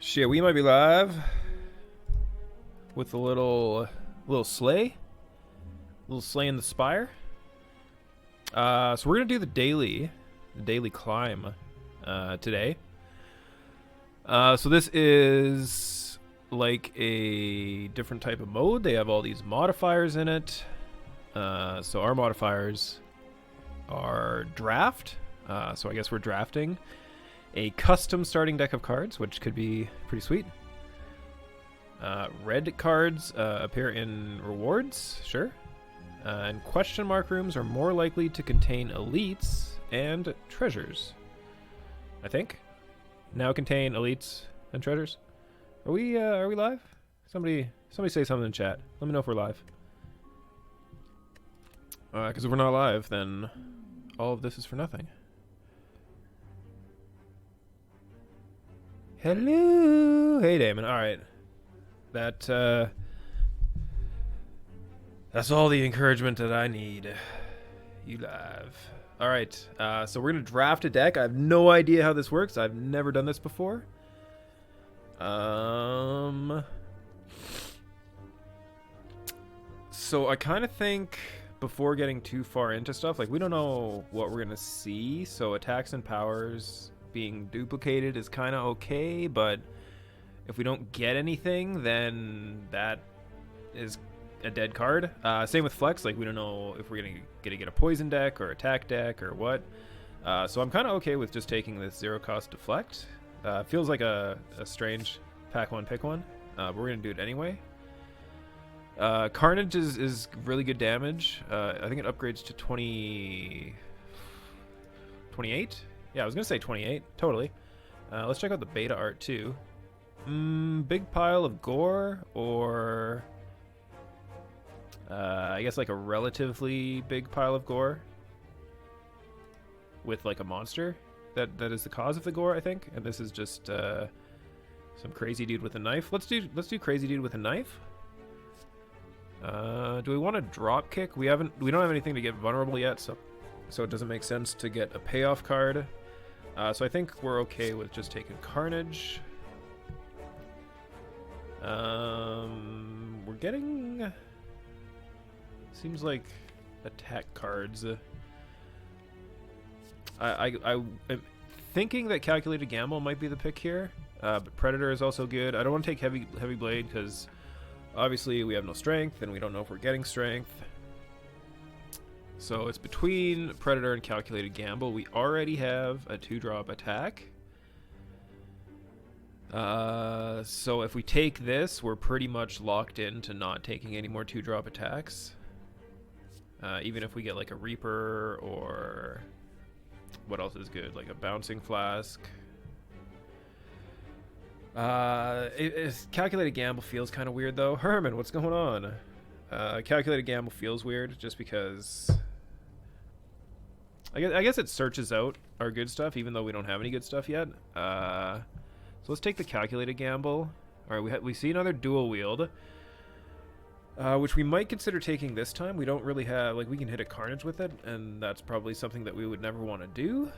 Shit, we might be live with a little sleigh, in the Spire. So we're gonna do the daily climb today. So this is like a different type of mode. They have all these modifiers in it. So our modifiers are draft. So I guess we're drafting a custom starting deck of cards, which could be pretty sweet. Red cards appear in rewards, sure. And question mark rooms are more likely to contain elites and treasures. I think. Now contain elites and treasures. Are we live? Somebody say something in chat. Let me know if we're live. Because if we're not live, then all of this is for nothing. Hello. Hey, Damon. All right. That's all the encouragement that I need. You live. All right. So we're going to draft a deck. I have no idea how this works. I've never done this before. So I kind of think before getting too far into stuff, like we don't know what we're going to see. So attacks and powers being duplicated is kind of okay, but if we don't get anything, then that is a dead card. Same with flex, like we don't know if we're gonna get a poison deck or attack deck or what. So I'm kind of okay with just taking this 0-cost deflect. Feels like a strange pack one pick one, but we're gonna do it anyway. Carnage is really good damage. I think it upgrades to 28. Yeah, I was gonna say 28. Totally. Let's check out the beta art too. Big pile of gore, or I guess like a relatively big pile of gore with like a monster that is the cause of the gore, I think. And this is just some crazy dude with a knife. Let's do crazy dude with a knife. Do we want to drop kick? We don't have anything to get vulnerable yet, so it doesn't make sense to get a payoff card. So I think we're okay with just taking Carnage. We're getting... Seems like attack cards. I am thinking that Calculated Gamble might be the pick here. But Predator is also good. I don't want to take Heavy Blade because obviously we have no strength and we don't know if we're getting strength. So it's between Predator and Calculated Gamble. We already have a 2-drop attack. So if we take this, we're pretty much locked into not taking any more 2-drop attacks. Even if we get like a Reaper or what else is good? Like a Bouncing Flask. Calculated Gamble feels kind of weird though. Herman, what's going on? Calculated Gamble feels weird just because I guess it searches out our good stuff even though we don't have any good stuff yet. So let's take the Calculated Gamble. All right, we see another dual wield, which we might consider taking this time. We don't really have, like, we can hit a Carnage with it, and that's probably something that we would never want to do.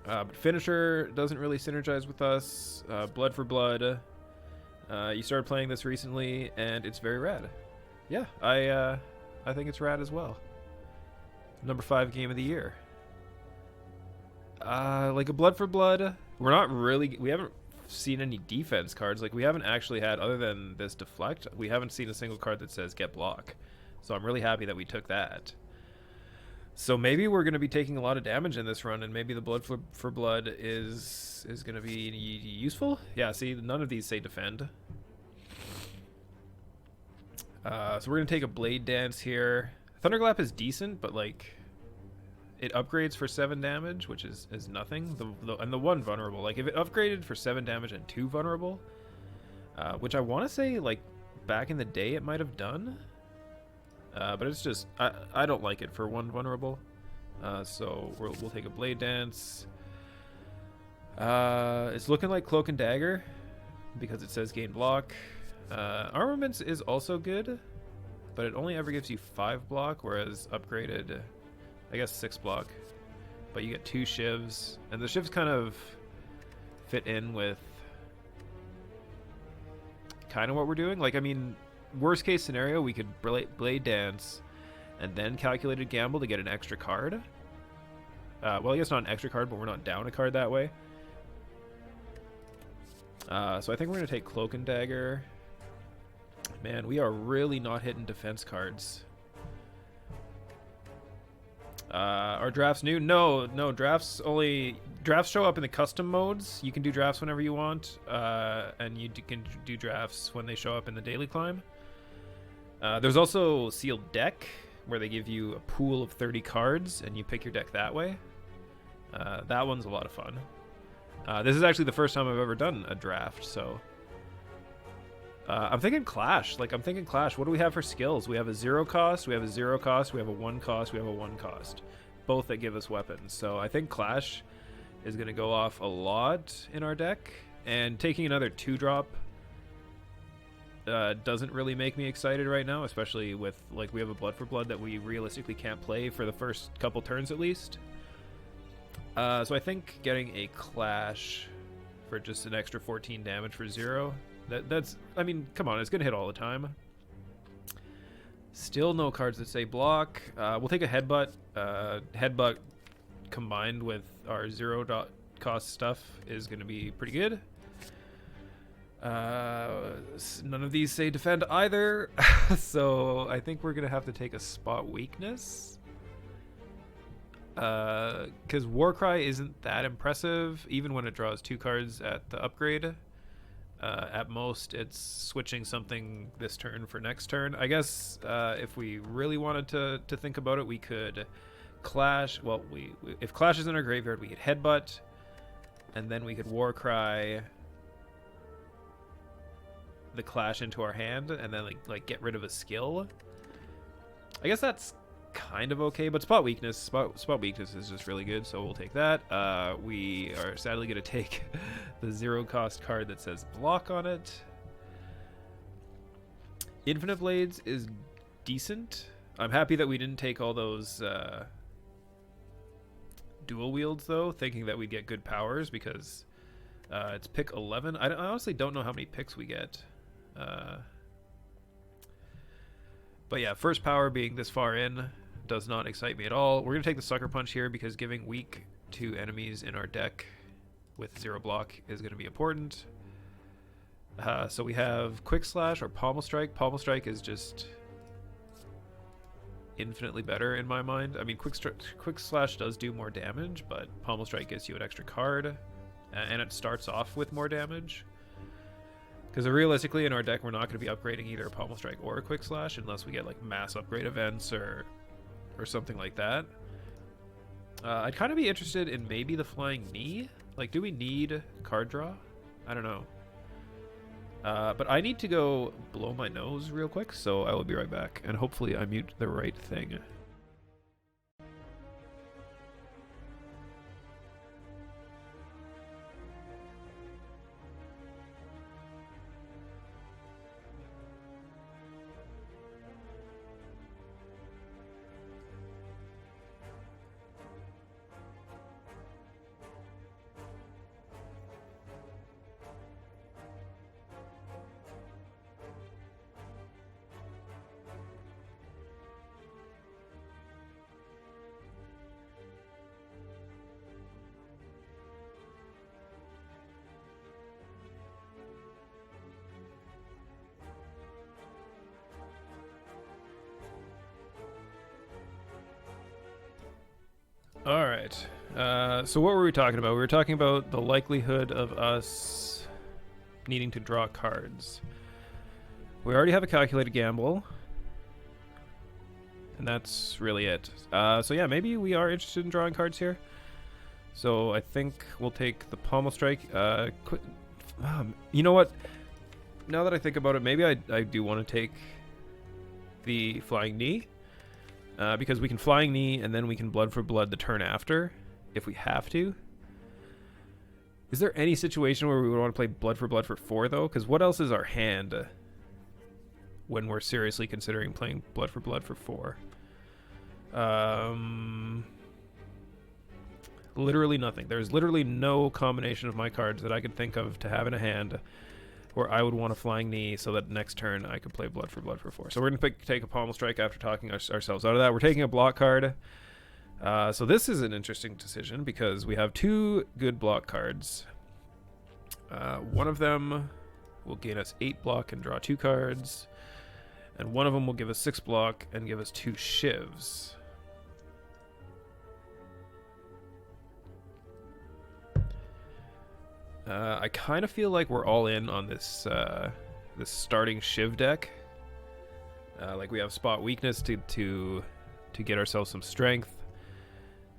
But Finisher doesn't really synergize with us. Blood for Blood. You started playing this recently, and it's very rad. Yeah, I think it's rad as well. Number 5 game of the year. Like a Blood for Blood. We haven't seen any defense cards. Like we haven't actually had, other than this deflect, we haven't seen a single card that says get block. So I'm really happy that we took that. So maybe we're going to be taking a lot of damage in this run, and maybe the Blood for Blood is going to be useful. Yeah, see, none of these say defend. So we're going to take a Blade Dance here. Thunderclap is decent, but like it upgrades for 7 damage, which is nothing. And the 1 vulnerable. Like if it upgraded for 7 damage and 2 vulnerable, which I want to say like back in the day it might have done. But it's just I don't like it for 1 vulnerable. So we'll take a Blade Dance. It's looking like Cloak and Dagger because it says gain block. Armaments is also good, but it only ever gives you 5 block, whereas upgraded, I guess 6 block. But you get 2 shivs, and the shivs kind of fit in with kind of what we're doing. Like, I mean, worst case scenario, we could Blade Dance and then Calculated Gamble to get an extra card. Well, I guess not an extra card, but we're not down a card that way. So I think we're going to take Cloak and Dagger. Man, we are really not hitting defense cards. Are drafts new? No, drafts show up in the custom modes. You can do drafts whenever you want, and you can do drafts when they show up in the daily climb. There's also Sealed Deck, where they give you a pool of 30 cards, and you pick your deck that way. That one's a lot of fun. This is actually the first time I've ever done a draft, so... I'm thinking Clash. What do we have for skills? We have a 0 cost, we have a 0 cost, we have a 1 cost, we have a 1 cost. Both that give us weapons. So I think Clash is going to go off a lot in our deck. And taking another 2-drop doesn't really make me excited right now, especially with, like, we have a Blood for Blood that we realistically can't play for the first couple turns at least. So I think getting a Clash for just an extra 14 damage for 0... That's, I mean, come on, it's going to hit all the time. Still no cards that say block. We'll take a Headbutt. Headbutt combined with our 0 cost stuff is going to be pretty good. None of these say defend either. So I think we're going to have to take a Spot Weakness. Because Warcry isn't that impressive, even when it draws 2 cards at the upgrade. At most, it's switching something this turn for next turn. I guess if we really wanted to think about it, we could Clash. Well, if Clash is in our graveyard, we could Headbutt, and then we could Warcry the Clash into our hand, and then like get rid of a skill. I guess that's kind of okay, but Spot Weakness is just really good, so we'll take that. We are sadly going to take the 0 cost card that says block on it. Infinite Blades is decent. I'm happy that we didn't take all those dual wields though, thinking that we'd get good powers, because it's pick 11. I honestly don't know how many picks we get. But yeah, first power being this far in does not excite me at all. We're going to take the Sucker Punch here because giving weak to enemies in our deck with 0 block is going to be important. So we have Quick Slash or Pommel Strike. Pommel Strike is just infinitely better in my mind. I mean, Quick Slash does do more damage, but Pommel Strike gives you an extra card, and it starts off with more damage. Because realistically, in our deck, we're not going to be upgrading either a Pommel Strike or a Quick Slash unless we get like mass upgrade events or something like that. I'd kind of be interested in maybe the Flying Knee. Like, do we need card draw? I don't know. But I need to go blow my nose real quick, so I will be right back. And hopefully I mute the right thing. All right. So what were we talking about? We were talking about the likelihood of us needing to draw cards. We already have a Calculated Gamble, and that's really it. So yeah, maybe we are interested in drawing cards here. So I think we'll take the Pommel Strike. You know what? Now that I think about it, maybe I do want to take the Flying Knee. Because we can Flying Knee and then we can Blood for Blood the turn after, if we have to. Is there any situation where we would want to play Blood for 4, though? Because what else is our hand when we're seriously considering playing Blood for 4? Literally nothing. There's literally no combination of my cards that I could think of to have in a hand Or I would want a Flying Knee so that next turn I could play Blood for 4. So we're going to take a Pommel Strike after talking ourselves out of that. We're taking a block card. So this is an interesting decision because we have 2 good block cards. One of them will gain us 8 block and draw 2 cards. And one of them will give us 6 block and give us 2 shivs. I kind of feel like we're all in on this this starting shiv deck. Like we have spot weakness to get ourselves some strength,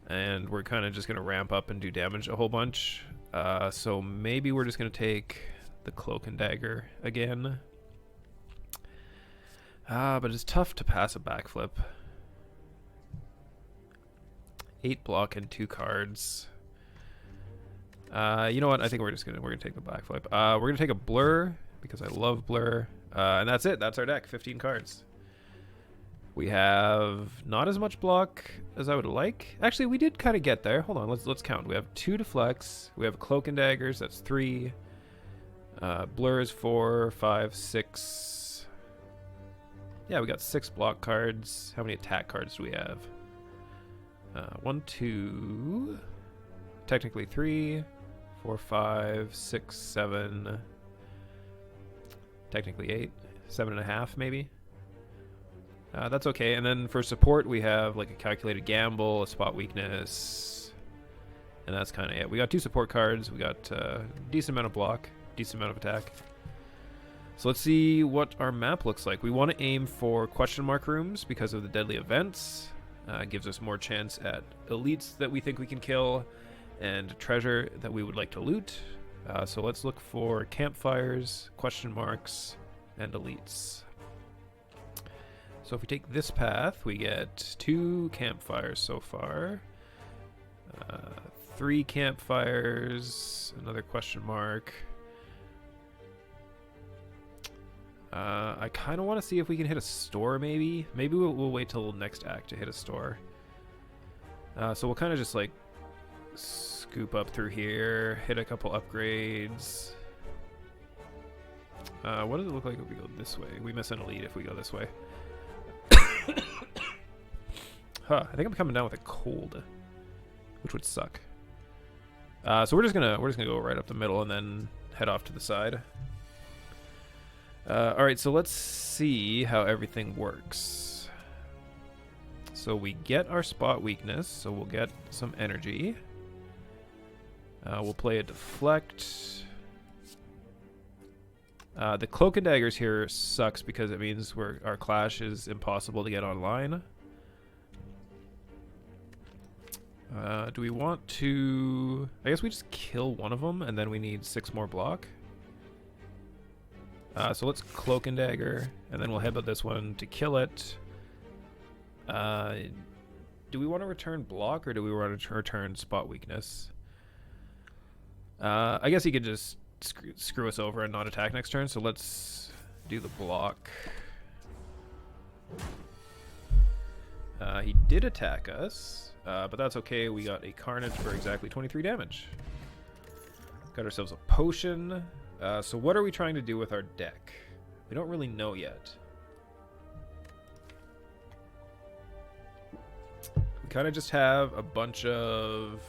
and we're kind of just gonna ramp up and do damage a whole bunch. So maybe we're just gonna take the Cloak and Dagger again. But it's tough to pass a backflip. 8 block and 2 cards. You know what? I think we're gonna take the backflip. We're gonna take a Blur because I love Blur, and that's it. That's our deck. 15 cards. We have not as much block as I would like. Actually, we did kind of get there. Hold on, let's count. We have 2 Deflects. We have Cloak and Daggers. That's 3. Blur is 4, 5, 6. Yeah, we got 6 block cards. How many attack cards do we have? 1, 2. Technically 3. 4, 5, 6, 7. Technically 8. 7.5 maybe. That's okay. And then for support, we have like a Calculated Gamble, a Spot Weakness, and that's kind of it. We got 2 support cards. We got a decent amount of block, decent amount of attack. So let's see what our map looks like. We want to aim for question mark rooms because of the deadly events. Gives us more chance at elites that we think we can kill, and treasure that we would like to loot. So let's look for campfires, question marks, and elites. So if we take this path, we get 2 campfires so far. 3 campfires, another question mark. I kind of want to see if we can hit a store maybe. Maybe we'll wait till next act to hit a store. So we'll kind of just like scoop up through here, hit a couple upgrades. What does it look like if we go this way? We miss an elite if we go this way. Huh, I think I'm coming down with a cold, which would suck. So we're just gonna go right up the middle and then head off to the side. All right, so let's see how everything works. So we get our spot weakness, so we'll get some energy. We'll play a deflect. The Cloak and Daggers here sucks because it means our clash is impossible to get online. Do we want to... I guess we just kill one of them and then we need 6 more block. So let's Cloak and Dagger, and then we'll headbutt this one to kill it. Do we want to return block, or do we want to return spot weakness? I guess he could just screw us over and not attack next turn, so let's do the block. He did attack us, but that's okay. We got a Carnage for exactly 23 damage. Got ourselves a potion. So what are we trying to do with our deck? We don't really know yet. We kind of just have a bunch of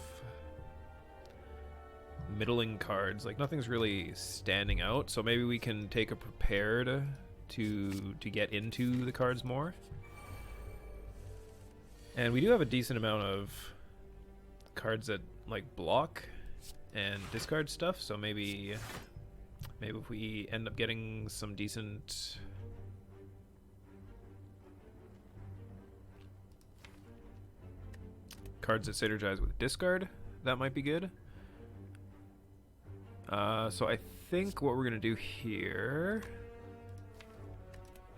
middling cards. Like nothing's really standing out. So maybe we can take a prepared to get into the cards more. And we do have a decent amount of cards that like block and discard stuff. So maybe if we end up getting some decent cards that synergize with discard, that might be good. So I think what we're going to do here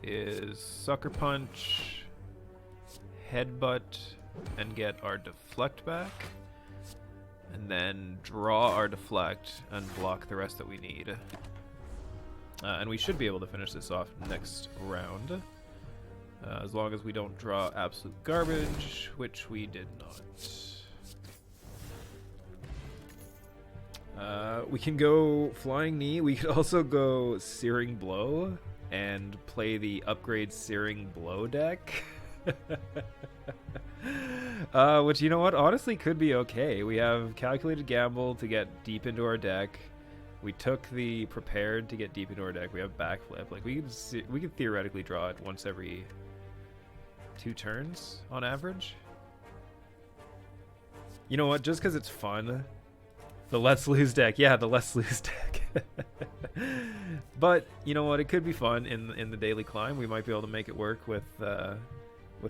is Sucker Punch, Headbutt, and get our Deflect back. And then draw our Deflect and block the rest that we need. And we should be able to finish this off next round. As long as we don't draw absolute garbage, which we did not. We can go Flying Knee. We could also go Searing Blow and play the upgrade Searing Blow deck. Which, you know what, honestly could be okay. We have Calculated Gamble to get deep into our deck. We took the Prepared to get deep into our deck. We have Backflip. Like, we could theoretically draw it once every 2 turns on average. You know what, just because it's fun. The Let's Lose deck. Yeah, the Let's Lose deck. But, you know what, it could be fun in the daily climb. We might be able to make it work with the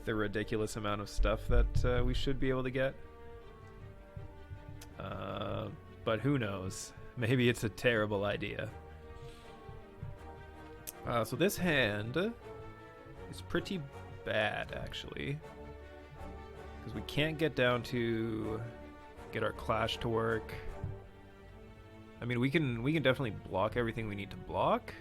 ridiculous amount of stuff that we should be able to get. But who knows? Maybe it's a terrible idea. So this hand is pretty bad, actually. Because we can't get down to get our Clash to work. I mean, we can definitely block everything we need to block.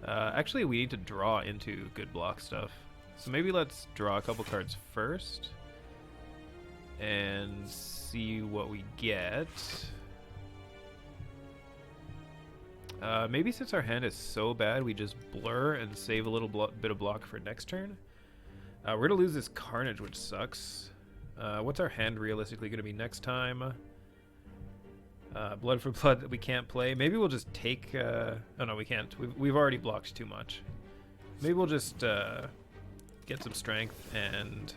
Actually, we need to draw into good block stuff. So maybe let's draw a couple cards first and see what we get. Maybe since our hand is so bad, we just blur and save a little bit of block for next turn. We're going to lose this Carnage, which sucks. What's our hand realistically going to be next time? Blood for Blood that we can't play. Maybe we'll just take... oh no, we can't. We've already blocked too much. Maybe we'll just get some strength and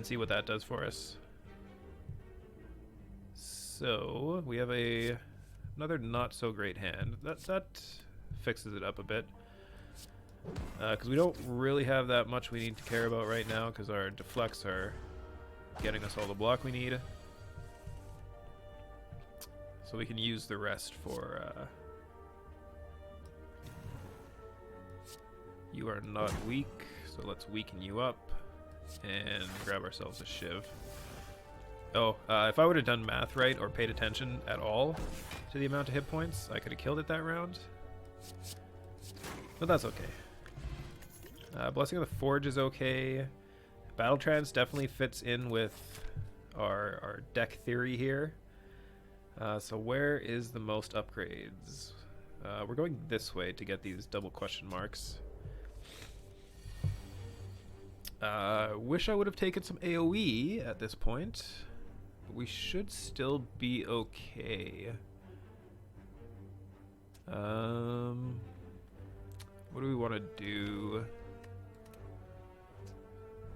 see what that does for us. So we have another not so great hand. That fixes it up a bit. Because we don't really have that much we need to care about right now, because our deflects are getting us all the block we need. So we can use the rest for... you are not weak, so let's weaken you up and grab ourselves a Shiv. Oh, if I would have done math right or paid attention at all to the amount of hit points, I could have killed it that round. But that's okay. Blessing of the Forge is okay. Battle Trance definitely fits in with our deck theory here. So where is the most upgrades? We're going this way to get these double question marks. Wish I would have taken some AoE at this point. But we should still be okay. What do we want to do?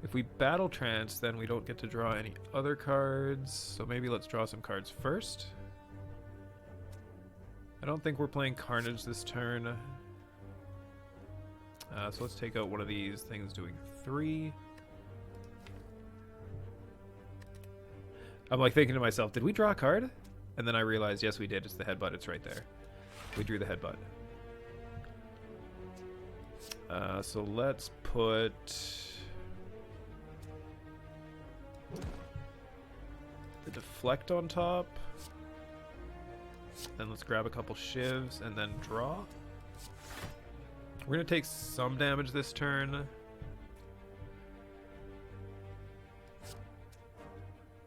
If we Battle Trance, then we don't get to draw any other cards. So maybe let's draw some cards first. I don't think we're playing Carnage this turn. So let's take out one of these things doing 3. I'm like thinking to myself, did we draw a card? And then I realized, yes, we did. It's the headbutt. It's right there. We drew the headbutt. So let's put... the deflect on top. Then let's grab a couple shivs and then draw. We're going to take some damage this turn,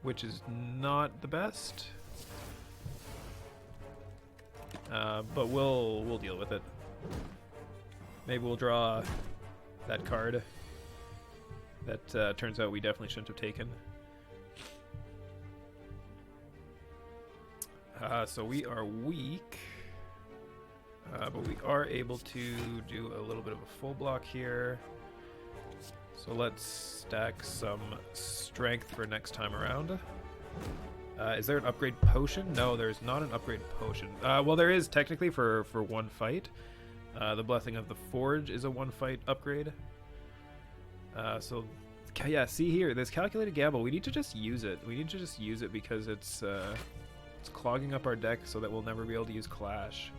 which is not the best. But we'll deal with it. Maybe we'll draw that card that turns out we definitely shouldn't have taken. So we are weak, but we are able to do a little bit of a full block here. So let's stack some strength for next time around. Is there an upgrade potion? No, there's not an upgrade potion. Well, there is technically for one fight. The Blessing of the Forge is a one fight upgrade. So yeah, see here, this Calculated Gamble, we need to just use it. We need to just use it because it's clogging up our deck so that we'll never be able to use Clash.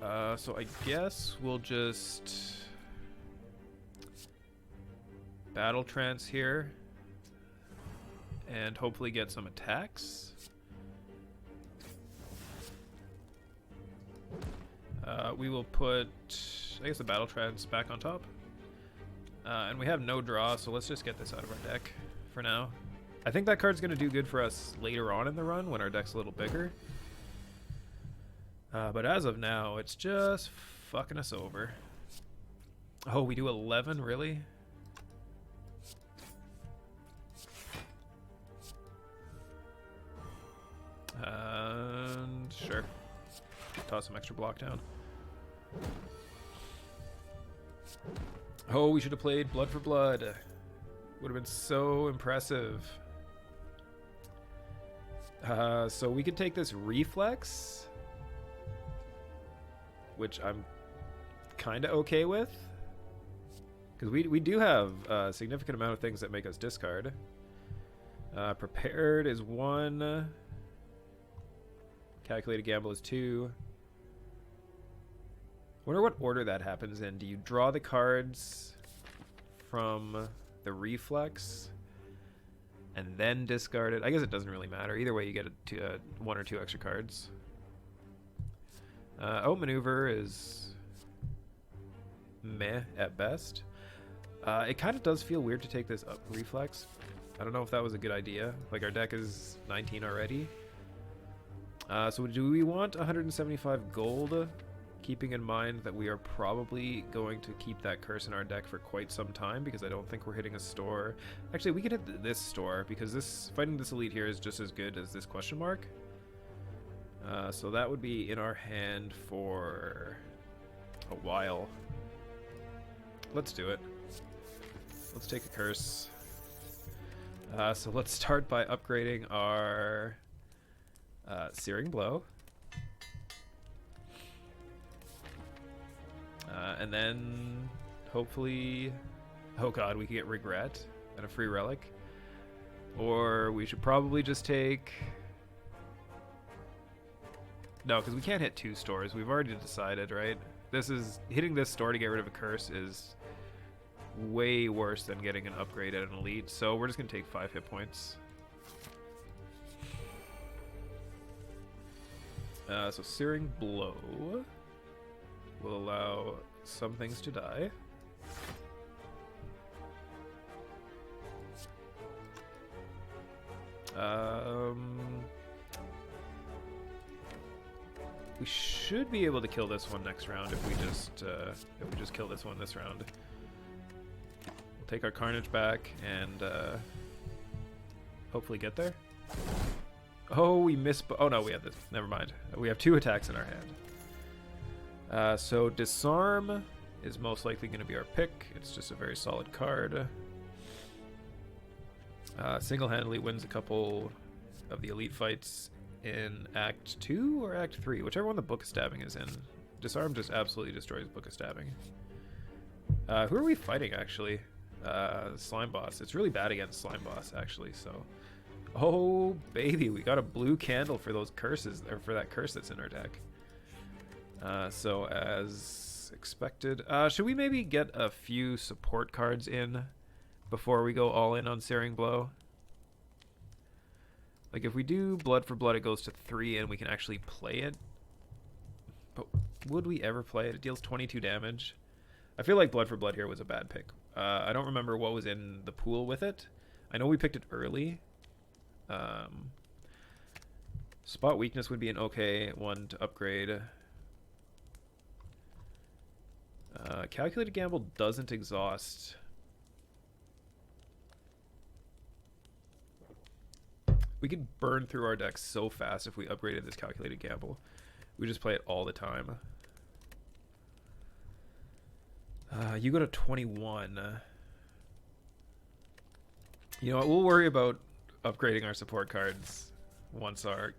So I guess we'll just Battle Trance here and hopefully get some attacks. We will put, I guess, the Battle Trance back on top. And we have no draw, so let's just get this out of our deck for now. I think that card's going to do good for us later on in the run when our deck's a little bigger. But as of now, it's just fucking us over. Oh, we do 11? Really? And sure. Toss some extra block down. Oh, we should have played Blood for Blood. Would have been so impressive. So we could take this Reflex, which I'm kind of okay with, because we do have a significant amount of things that make us discard. Prepared is 1. Calculated Gamble is 2. Wonder what order that happens in. Do you draw the cards from the Reflex and then discard it? I guess it doesn't really matter. Either way, you get 1 or 2 extra cards. Outmaneuver is meh at best. It kind of does feel weird to take this up Reflex. I don't know if that was a good idea. Like, our deck is 19 already. So do we want 175 gold? Keeping in mind that we are probably going to keep that curse in our deck for quite some time, because I don't think we're hitting a store. Actually, we can hit this store, because this fighting this elite here is just as good as this question mark. So that would be in our hand for a while. Let's do it. Let's take a curse. So let's start by upgrading our Searing Blow. And then hopefully, oh god, we can get Regret and a free relic. Or we should probably just take... No, because we can't hit 2 stores. We've already decided, right? This is... Hitting this store to get rid of a curse is way worse than getting an upgrade at an elite. So we're just going to take 5 hit points. So Searing Blow will allow some things to die. We should be able to kill this one next round if we just kill this one this round. We'll take our Carnage back and hopefully get there. Oh, we missed. Oh no, we have this. Never mind. We have 2 attacks in our hand. So Disarm is most likely going to be our pick. It's just a very solid card. Single-handedly wins a couple of the elite fights in Act 2 or Act 3, whichever one the Book of Stabbing is in. Disarm just absolutely destroys Book of Stabbing. Who are we fighting, actually? Slime Boss. It's really bad against Slime Boss, actually, so... Oh, baby, we got a blue candle for those curses, or for that curse that's in our deck. So, as expected... should we maybe get a few support cards in before we go all in on Searing Blow? Like, if we do Blood for Blood, it goes to 3 and we can actually play it. But would we ever play it? It deals 22 damage. I feel like Blood for Blood here was a bad pick. I don't remember what was in the pool with it. I know we picked it early. Spot Weakness would be an okay one to upgrade. Calculated Gamble doesn't exhaust. We could burn through our deck so fast if we upgraded this Calculated Gamble. We just play it all the time. You go to 21. You know what? We'll worry about upgrading our support cards once our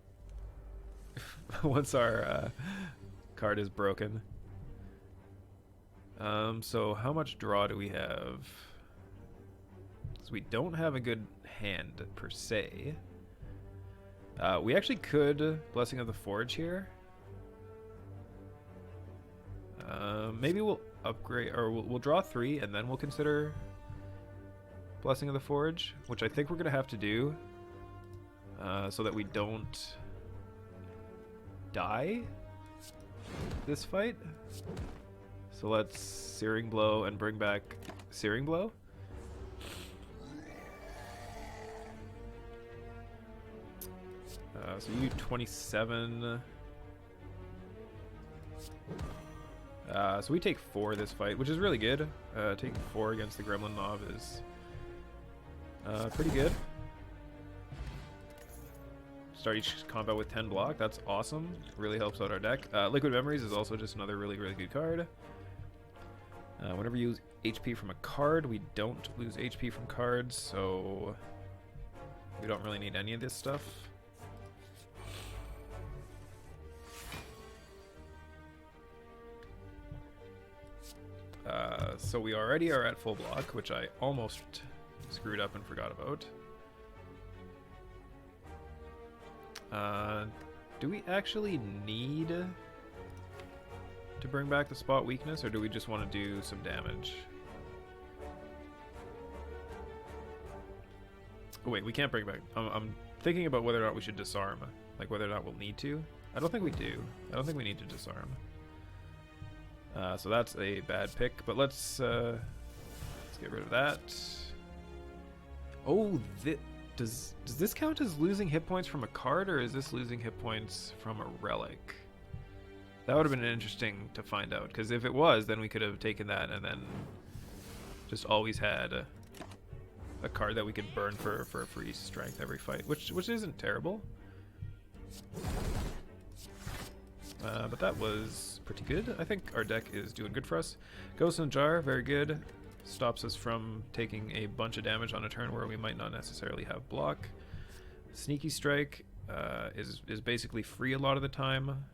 card is broken. So how much draw do we have? So we don't have a good hand per se. We actually could Blessing of the Forge here. Maybe we'll upgrade, or we'll draw 3 and then we'll consider Blessing of the Forge, which I think we're gonna have to do so that we don't die this fight. So let's Searing Blow and bring back Searing Blow. So you do 27. So we take 4 this fight, which is really good. Taking 4 against the Gremlin Mob is pretty good. Start each combat with 10 block. That's awesome. Really helps out our deck. Liquid Memories is also just another really, really good card. Whenever you use HP from a card, we don't lose HP from cards, so we don't really need any of this stuff. So we already are at full block, which I almost screwed up and forgot about. Do we actually need to bring back the spot weakness, or do we just want to do some damage? Oh wait, we can't bring back... I'm thinking about whether or not we should disarm. Like whether or not we'll need to. I don't think we do. I don't think we need to disarm. So that's a bad pick, but let's get rid of that. Oh, does this count as losing hit points from a card, or is this losing hit points from a relic? That would have been interesting to find out, because if it was, then we could have taken that and then just always had a card that we could burn for free strength every fight, which isn't terrible. But that was pretty good. I think our deck is doing good for us. Ghost in the Jar, very good. Stops us from taking a bunch of damage on a turn where we might not necessarily have block. Sneaky Strike is basically free a lot of the time.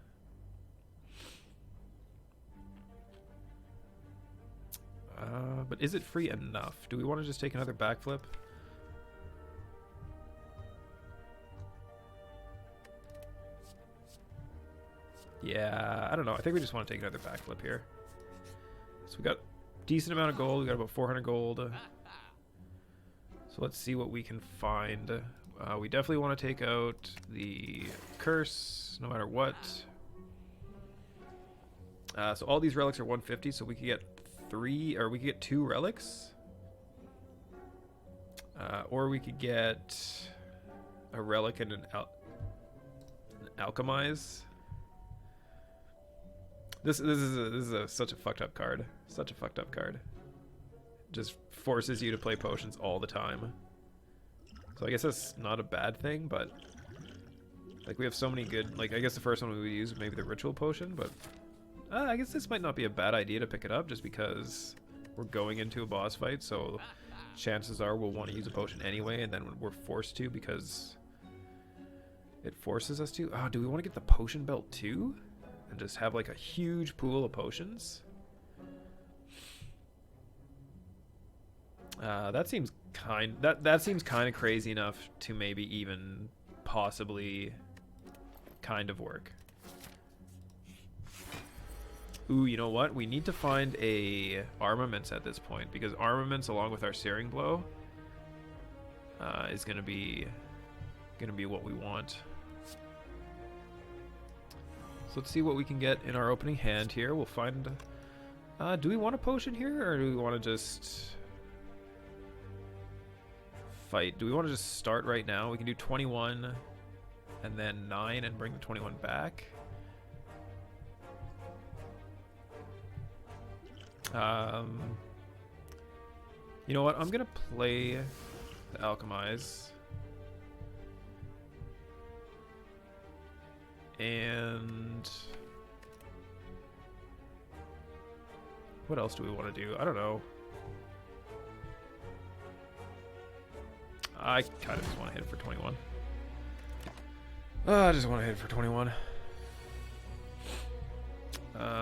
But is it free enough? Do we want to just take another backflip? Yeah, I don't know. I think we just want to take another backflip here. So we got a decent amount of gold. We got about 400 gold. So let's see what we can find. We definitely want to take out the curse, no matter what. So all these relics are 150, so we could get 3, or we could get 2 relics. Or we could get a relic and an alchemize. This is such a fucked up card. Such a fucked up card. Just forces you to play potions all the time. So I guess that's not a bad thing, but like we have so many good, like I guess the first one we would use maybe the ritual potion, but I guess this might not be a bad idea to pick it up just because we're going into a boss fight, so chances are we'll want to use a potion anyway, and then we're forced to because it forces us to. Oh, do we want to get the potion belt too? And just have like a huge pool of potions? That seems kind of crazy enough to maybe even possibly kind of work. Ooh, you know what? We need to find a armaments at this point, because armaments along with our Searing Blow is gonna be what we want. So let's see what we can get in our opening hand here. We'll find... do we want a potion here, or do we want to just fight? Do we want to just start right now? We can do 21 and then 9 and bring the 21 back. You know what? I'm going to play the Alchemize. And what else do we want to do? I don't know. I kind of just want to hit it for 21. I just want to hit it for 21.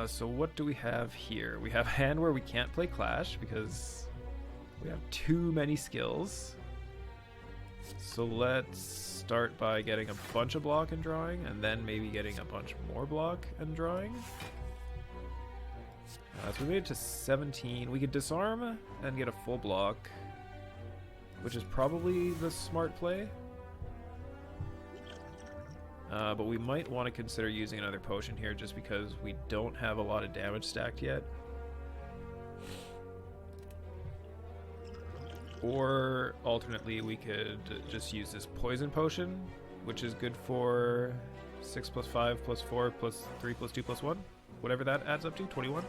So what do we have here? We have a hand where we can't play Clash because we have too many skills. So let's start by getting a bunch of block and drawing, and then maybe getting a bunch more block and drawing. So we made it to 17. We could disarm and get a full block, which is probably the smart play. But we might want to consider using another potion here just because we don't have a lot of damage stacked yet. Or alternately, we could just use this poison potion, which is good for 6 plus 5 plus 4 plus 3 plus 2 plus 1, whatever that adds up to, 21.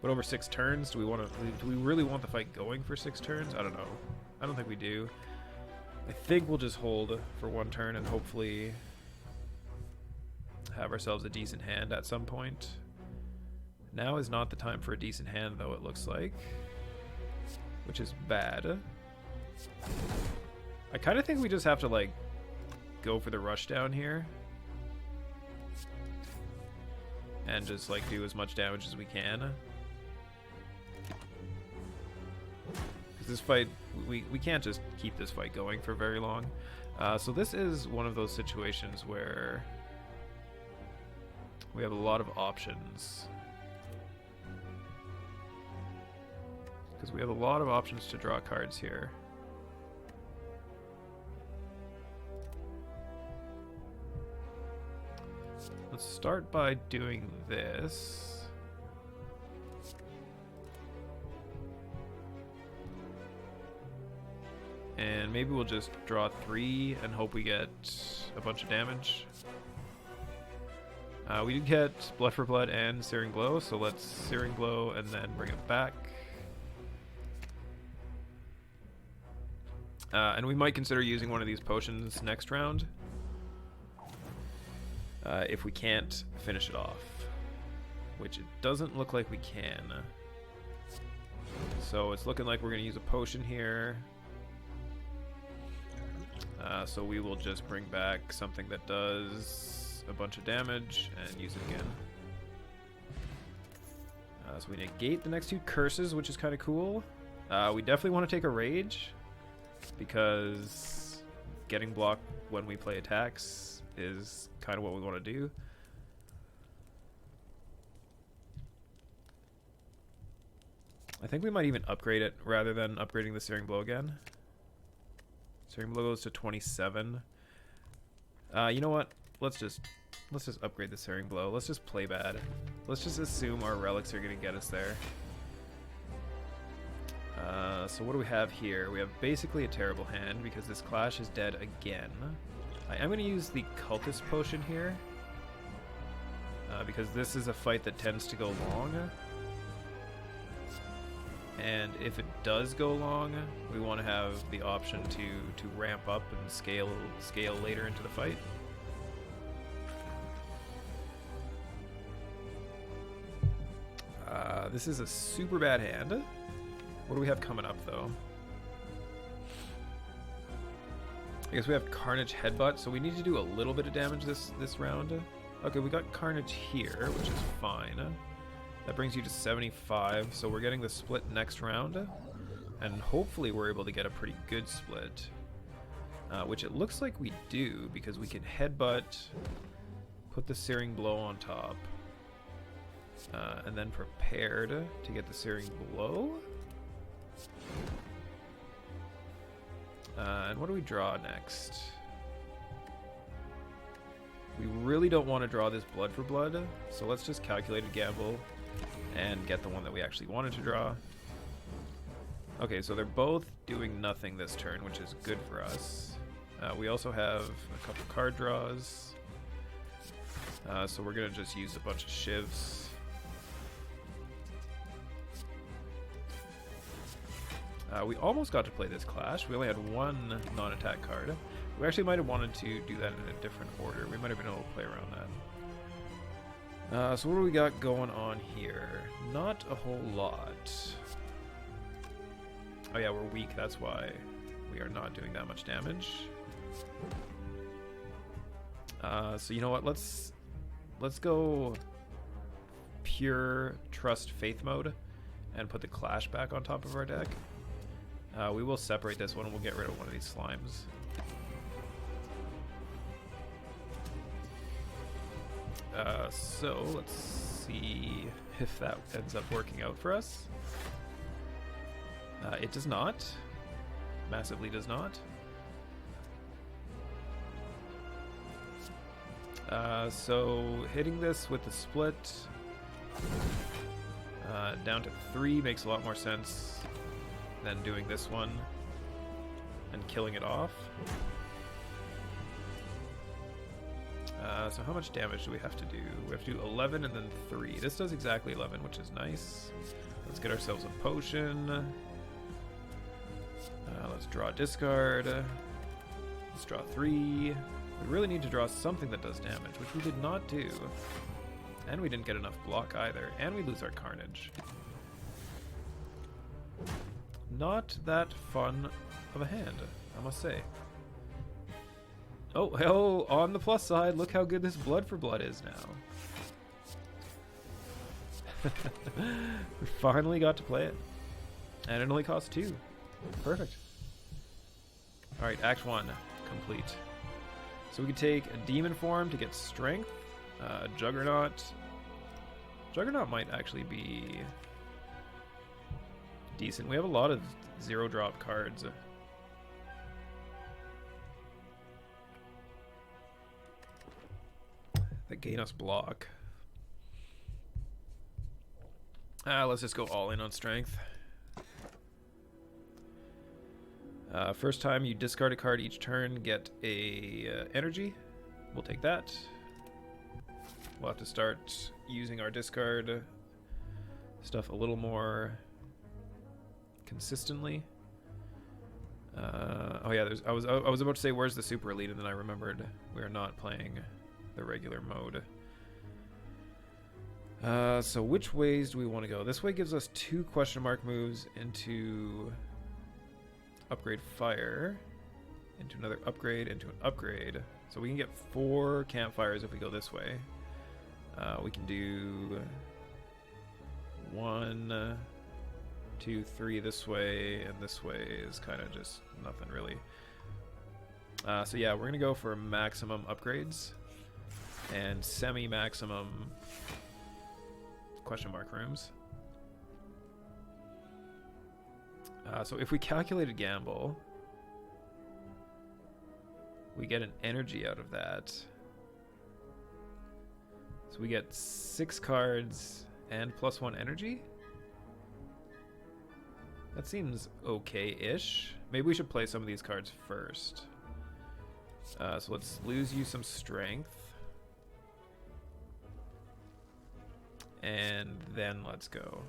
But over 6 turns, do we really want the fight going for 6 turns? I don't know. I don't think we do. I think we'll just hold for 1 turn and hopefully have ourselves a decent hand at some point. Now is not the time for a decent hand, though, it looks like. Which is bad. I kind of think we just have to, like, go for the rush down here. And just, like, do as much damage as we can. Because this fight, we can't just keep this fight going for very long. So this is one of those situations where we have a lot of options. Because we have a lot of options to draw cards here. Let's start by doing this. And maybe we'll just draw 3 and hope we get a bunch of damage. We did get Blood for Blood and Searing Blow, so let's Searing Blow and then bring it back. And we might consider using one of these potions next round. If we can't finish it off. Which it doesn't look like we can. So it's looking like we're going to use a potion here. So we will just bring back something that does a bunch of damage and use it again. So we negate the next 2 curses, which is kind of cool. We definitely want to take a rage, because getting blocked when we play attacks is kind of what we want to do. I think we might even upgrade it rather than upgrading the Searing Blow again. Searing Blow goes to 27. You know what? Let's just upgrade the Searing Blow. Let's just play bad. Let's just assume our relics are going to get us there. So what do we have here? We have basically a terrible hand because this Clash is dead again. I am going to use the Cultist Potion here. Because this is a fight that tends to go long. And if it does go long, we want to have the option to ramp up and scale later into the fight. This is a super bad hand. What do we have coming up, though? I guess we have Carnage Headbutt, so we need to do a little bit of damage this round. Okay, we got Carnage here, which is fine. That brings you to 75, so we're getting the split next round. And hopefully we're able to get a pretty good split. Which it looks like we do, because we can Headbutt, put the Searing Blow on top, and then prepared to get the Searing Blow. And what do we draw next? We really don't want to draw this Blood for Blood, so let's just calculate a gamble and get the one that we actually wanted to draw. Okay, so they're both doing nothing this turn, which is good for us. We also have a couple card draws, so we're going to just use a bunch of shivs. We almost got to play this Clash. We only had 1 non-attack card. We actually might have wanted to do that in a different order. We might have been able to play around that. So what do we got going on here? Not a whole lot. Oh yeah, we're weak. That's why we are not doing that much damage. So you know what? Let's go pure Trust Faith mode and put the Clash back on top of our deck. We will separate this one and we'll get rid of one of these slimes. So let's see if that ends up working out for us. It does not. Massively does not. So hitting this with the split down to 3 makes a lot more sense. then doing this one and killing it off. So how much damage do we have to do? We have to do 11 and then 3. This does exactly 11, which is nice. Let's get ourselves a potion. Let's draw a discard. Let's draw 3. We really need to draw something that does damage, which we did not do. And we didn't get enough block either. And we lose our Carnage. Not that fun of a hand, I must say. Oh, on the plus side, look how good this Blood for Blood is now. We finally got to play it. And it only costs 2. Perfect. Alright, Act 1 complete. So we can take a Demon form to get Strength. Juggernaut. Juggernaut might actually be decent. We have a lot of 0-drop cards. That gain us block. Let's just go all in on strength. First time you discard a card each turn, get a energy. We'll take that. We'll have to start using our discard stuff a little more consistently. Oh yeah, I was about to say where's the super elite, and then I remembered we are not playing the regular mode. So which ways do we want to go? This way gives us 2 question mark moves into upgrade fire, into another upgrade, into an upgrade. So we can get 4 campfires if we go this way. We can do 1, 2, 3 this way, and this way is kind of just nothing really. So yeah, we're gonna go for maximum upgrades and semi-maximum question mark rooms. So if we calculate a gamble, we get an energy out of that. So we get 6 cards and +1 energy. That seems okay-ish. Maybe we should play some of these cards first. So let's lose you some strength. And then let's go.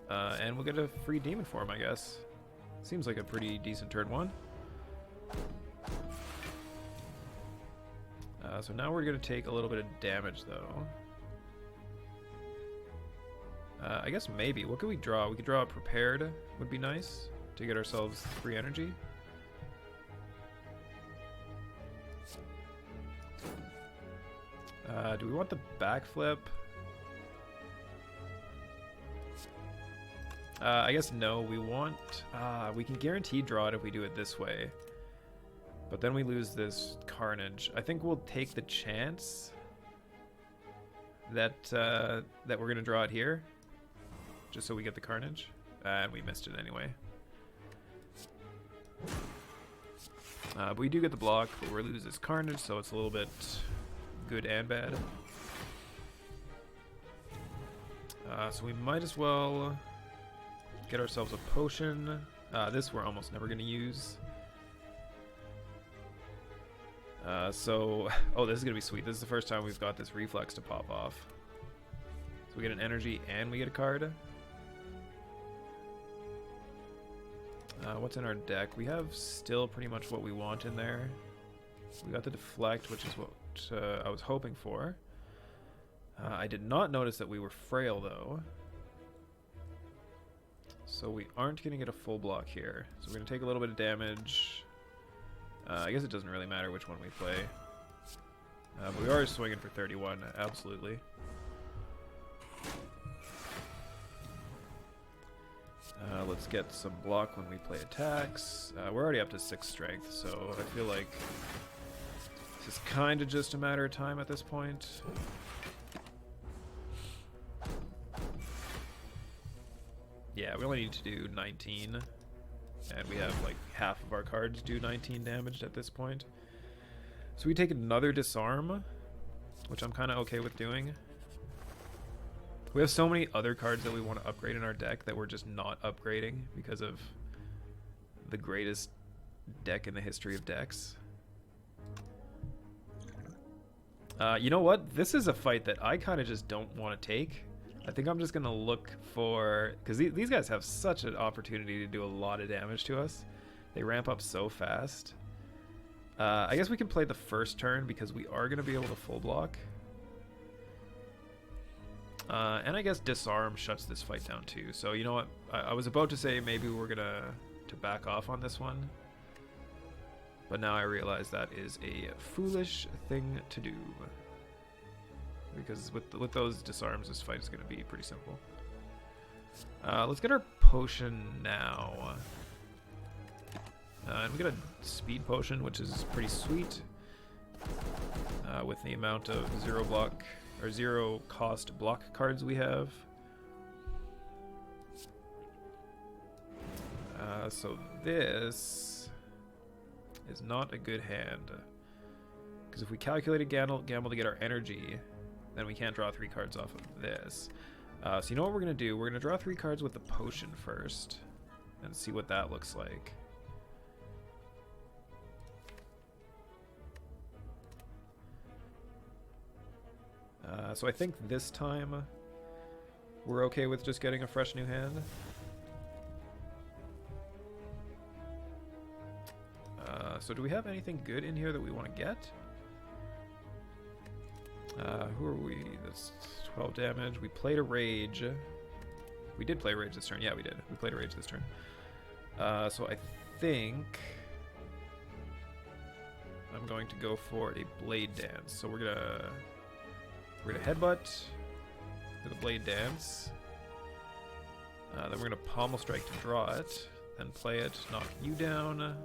And we'll get a free demon form, I guess. Seems like a pretty decent turn 1. So now we're going to take a little bit of damage, though. I guess maybe. What could we draw? We could draw a Prepared, would be nice, to get ourselves free energy. Do we want the backflip? I guess no, we want... we can guarantee draw it if we do it this way. But then we lose this Carnage. I think we'll take the chance that that we're going to draw it here. Just so we get the Carnage. And we missed it anyway. But we do get the block, but we lose this Carnage, so it's a little bit good and bad. So we might as well get ourselves a potion. This we're almost never going to use. Oh, this is going to be sweet. This is the first time we've got this reflex to pop off. So we get an energy and we get a card. What's in our deck? We have still pretty much what we want in there. We got the deflect, which is what I was hoping for. I did not notice that we were frail, though. So we aren't going to get a full block here. So we're going to take a little bit of damage. I guess it doesn't really matter which one we play. But we are swinging for 31, absolutely. Let's get some block when we play attacks. We're already up to 6 strength, so I feel like this is kind of just a matter of time at this point. Yeah, we only need to do 19. And we have like half of our cards do 19 damage at this point. So we take another disarm, which I'm kind of okay with doing. We have so many other cards that we want to upgrade in our deck that we're just not upgrading because of the greatest deck in the history of decks. You know what? This is a fight that I kind of just don't want to take. I think I'm just going to look for... Because these guys have such an opportunity to do a lot of damage to us. They ramp up so fast. I guess we can play the first turn because we are going to be able to full block. And I guess disarm shuts this fight down too. So you know what? I was about to say maybe we're going to back off on this one. But now I realize that is a foolish thing to do. Because with those disarms, this fight is going to be pretty simple. Let's get our potion now. And we get a speed potion, which is pretty sweet. With the amount of zero cost block cards we have. So this is not a good hand. Because if we calculate a gamble to get our energy, then we can't draw 3 cards off of this. So you know what we're going to do? We're going to draw 3 cards with the potion first. And see what that looks like. So I think this time we're okay with just getting a fresh new hand. So do we have anything good in here that we want to get? Who are we? That's 12 damage. We played a rage. We did play a rage this turn. Yeah, we did. We played a rage this turn. So I think I'm going to go for a blade dance. So we're gonna headbutt with a blade dance. Then we're gonna pommel strike to draw it. Then play it, knock you down.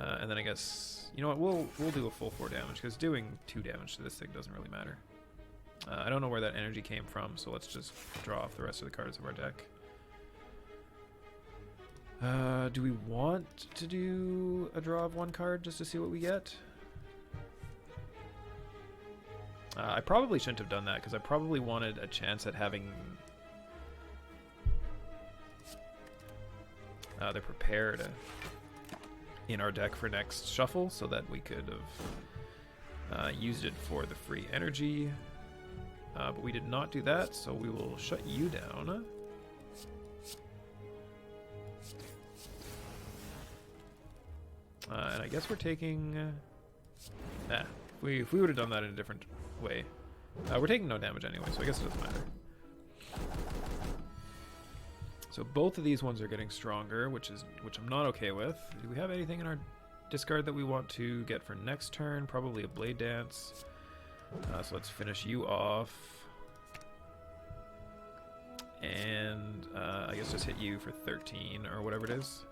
And then I guess, you know what, we'll do a full 4 damage, because doing 2 damage to this thing doesn't really matter. I don't know where that energy came from, so let's just draw off the rest of the cards of our deck. Do we want to do a draw of 1 card just to see what we get? I probably shouldn't have done that, because I probably wanted a chance at having the prepared in our deck for next shuffle, so that we could have used it for the free energy. But we did not do that, so we will shut you down. And I guess we're taking... if we would have done that in a different way. We're taking no damage anyway, so I guess it doesn't matter. So both of these ones are getting stronger, which I'm not okay with. Do we have anything in our discard that we want to get for next turn? Probably a blade dance. So let's finish you off. And I guess just hit you for 13 or whatever it is.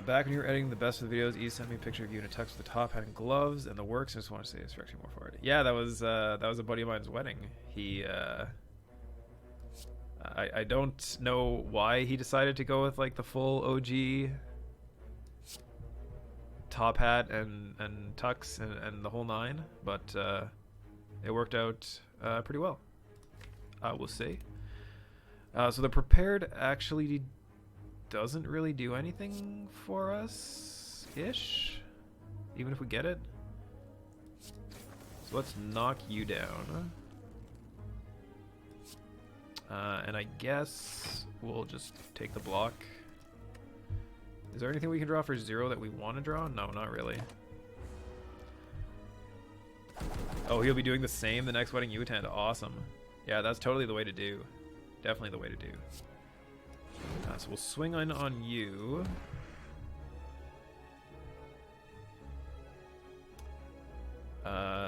Back when you were editing the best of the videos, E sent me a picture of you in a tux with the top hat and gloves and the works. I just want to say it's actually more forward. Yeah, that was a buddy of mine's wedding. He I don't know why he decided to go with like the full OG top hat and tux and the whole 9, but it worked out pretty well, I will say. So the prepared actually doesn't really do anything for us ish, even if we get it. So let's knock you down. And I guess we'll just take the block. Is there anything we can draw for 0 that we want to draw? No, not really. Oh, he'll be doing the same the next wedding you attend. Awesome. Yeah, that's totally the way to do. Definitely the way to do. So we'll swing on you.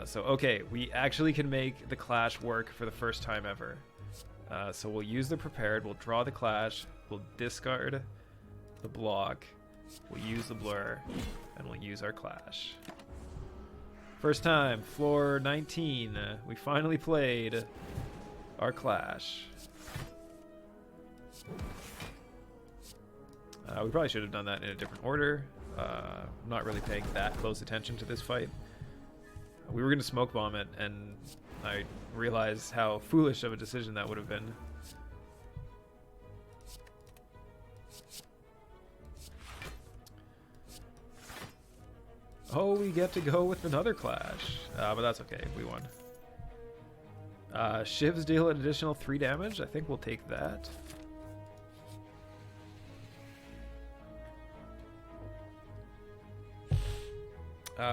So, okay, we actually can make the clash work for the first time ever. So we'll use the prepared, we'll draw the clash, we'll discard the block, we'll use the blur, and we'll use our clash. First time, floor 19, we finally played our clash. We probably should have done that in a different order. I'm not really paying that close attention to this fight. We were going to smoke bomb it, and I realized how foolish of a decision that would have been. Oh, we get to go with another clash. But that's okay. We won. Shivs deal an additional 3 damage. I think we'll take that.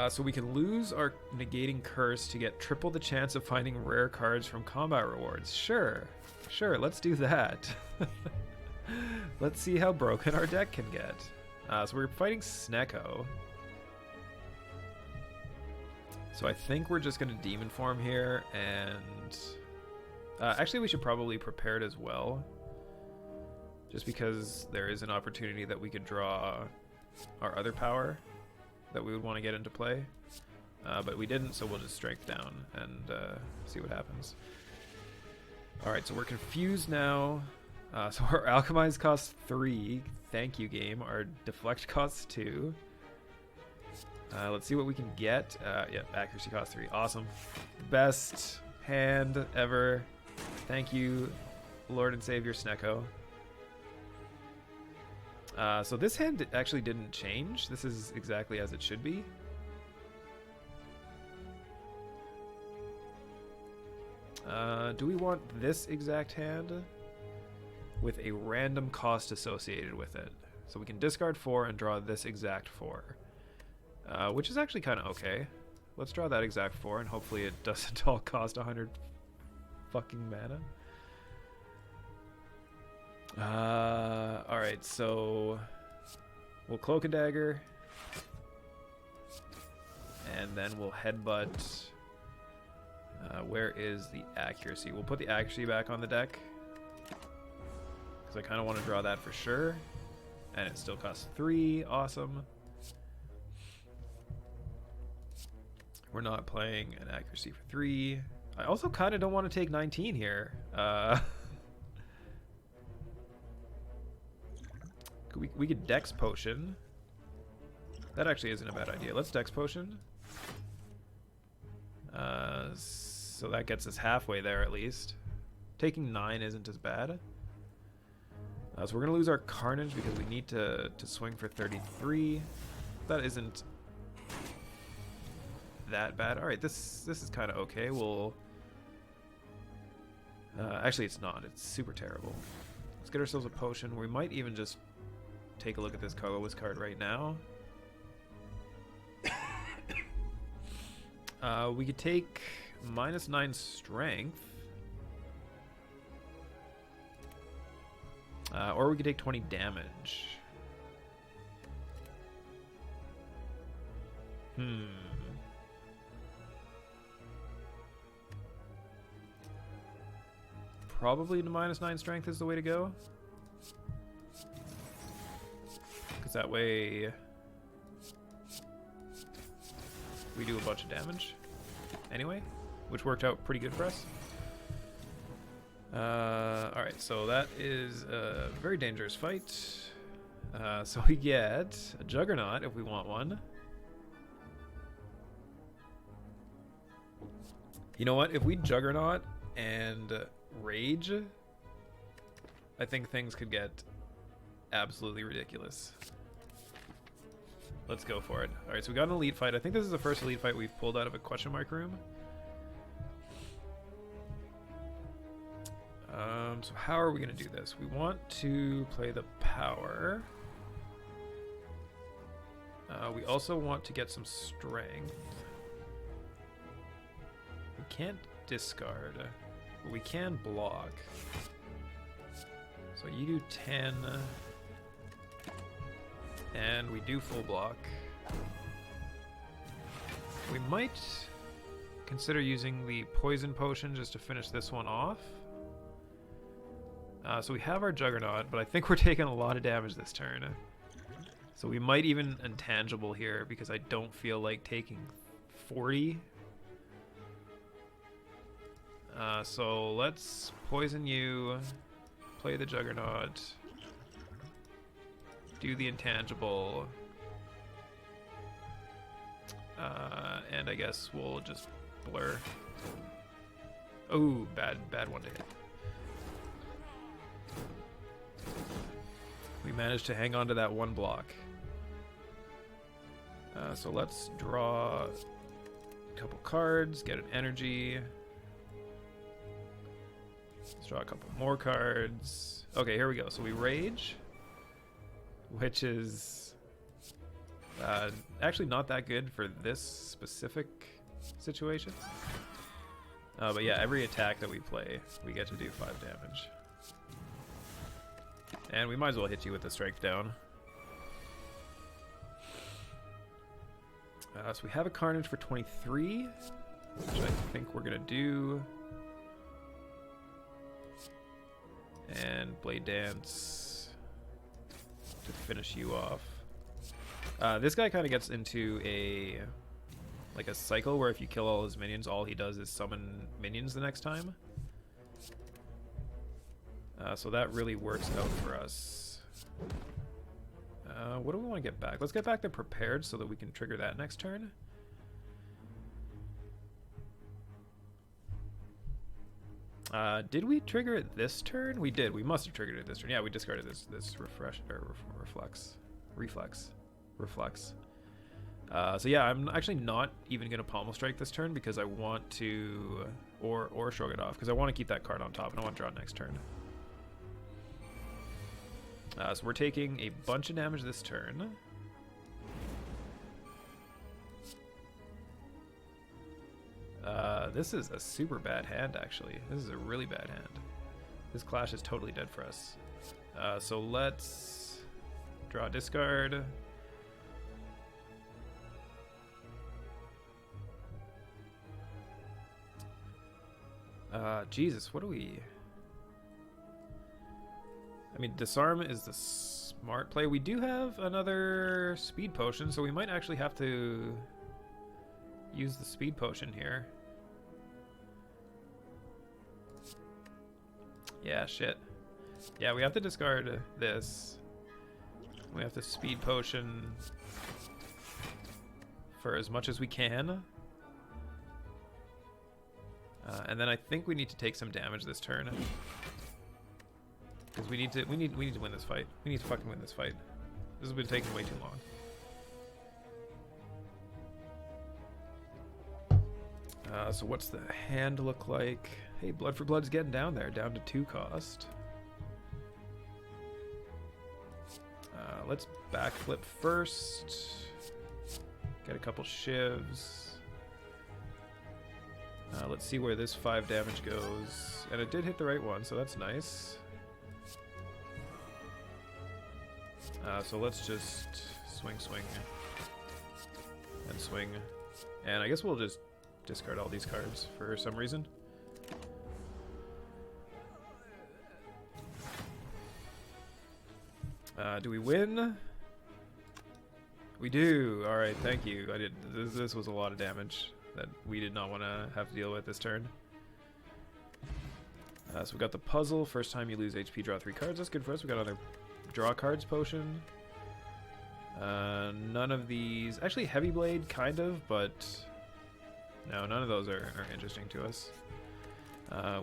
So we can lose our negating curse to get triple the chance of finding rare cards from combat rewards. Sure, let's do that. Let's see how broken our deck can get. So we're fighting Snecko. So I think we're just going to Demon Form here, and actually we should probably prepare it as well, just because there is an opportunity that we could draw our other power that we would want to get into play, but we didn't, so we'll just strength down and see what happens. Alright, so we're confused now. So our Alchemize costs 3. Thank you, game. Our Deflect costs 2. Let's see what we can get. Yeah, accuracy costs 3. Awesome. Best hand ever. Thank you, Lord and Savior Snecko. So this hand actually didn't change. This is exactly as it should be. Do we want this exact hand with a random cost associated with it? So we can discard 4 and draw this exact 4, which is actually kind of okay. Let's draw that exact 4, and hopefully it doesn't all cost 100 fucking mana. Alright, so we'll Cloak and Dagger, and then we'll Headbutt. Where is the accuracy? We'll put the accuracy back on the deck, because I kind of want to draw that for sure, and it still costs 3. Awesome. We're not playing an accuracy for 3. I also kind of don't want to take 19 here. We could Dex Potion. That actually isn't a bad idea. Let's Dex Potion. So that gets us halfway there at least. Taking 9 isn't as bad. So we're going to lose our Carnage because we need to swing for 33. That isn't that bad. Alright, this is kind of okay. We'll... actually, it's not. It's super terrible. Let's get ourselves a potion. We might even just take a look at this colorless card right now. We could take -9 strength. Or we could take 20 damage. Probably the -9 strength is the way to go. Because that way we do a bunch of damage anyway, which worked out pretty good for us. Alright, so that is a very dangerous fight. So we get a Juggernaut if we want one. You know what? If we Juggernaut and Rage, I think things could get absolutely ridiculous. Let's go for it. Alright, so we got an elite fight. I think this is the first elite fight we've pulled out of a question mark room. So how are we going to do this? We want to play the power. We also want to get some strength. We can't discard, but we can block. So you do 10, and we do full block. We might consider using the poison potion just to finish this one off. So we have our Juggernaut, but I think we're taking a lot of damage this turn. So we might even intangible here because I don't feel like taking 40. So let's poison you, play the Juggernaut, do the intangible. And I guess we'll just blur. Oh, bad one to hit. We managed to hang on to that one block. So let's draw a couple cards, get an energy. Let's draw a couple more cards. Okay, here we go. So we rage, which is actually not that good for this specific situation. But yeah, every attack that we play, we get to do 5 damage. And we might as well hit you with the strike down. So we have a Carnage for 23, which I think we're going to do. And Blade Dance to finish you off. This guy kind of gets into a cycle where if you kill all his minions, all he does is summon minions the next time. So that really works out for us. What do we want to get back? Let's get back the Prepared so that we can trigger that next turn. Did we trigger it this turn? We did. We must have triggered it this turn. Yeah, we discarded this reflex. So yeah, I'm actually not even gonna Pommel Strike this turn because I want to, or Shrug It Off because I want to keep that card on top and I want to draw next turn. So we're taking a bunch of damage this turn. This is a super bad hand, actually. This is a really bad hand. This Clash is totally dead for us. So let's draw a discard. Jesus, what do we... I mean, Disarm is the smart play. We do have another Speed Potion, so we might actually have to use the Speed Potion here. Yeah, shit. Yeah, we have to discard this. We have to Speed Potion for as much as we can. And then I think we need to take some damage this turn. Because we need to win this fight. We need to fucking win this fight. This has been taking way too long. So what's the hand look like? Hey, Blood for Blood's getting down there, down to 2 cost. Let's backflip first. Get a couple shivs. Let's see where this 5 damage goes. And it did hit the right one, so that's nice. So let's just swing, and swing. And I guess we'll just discard all these cards for some reason. Do we win? We do. All right, thank you. I did. This was a lot of damage that we did not want to have to deal with this turn. So we got the puzzle. First time you lose HP, draw 3 cards. That's good for us. We got another draw cards potion. None of these. Actually, Heavy Blade, kind of, but no, none of those are interesting to us.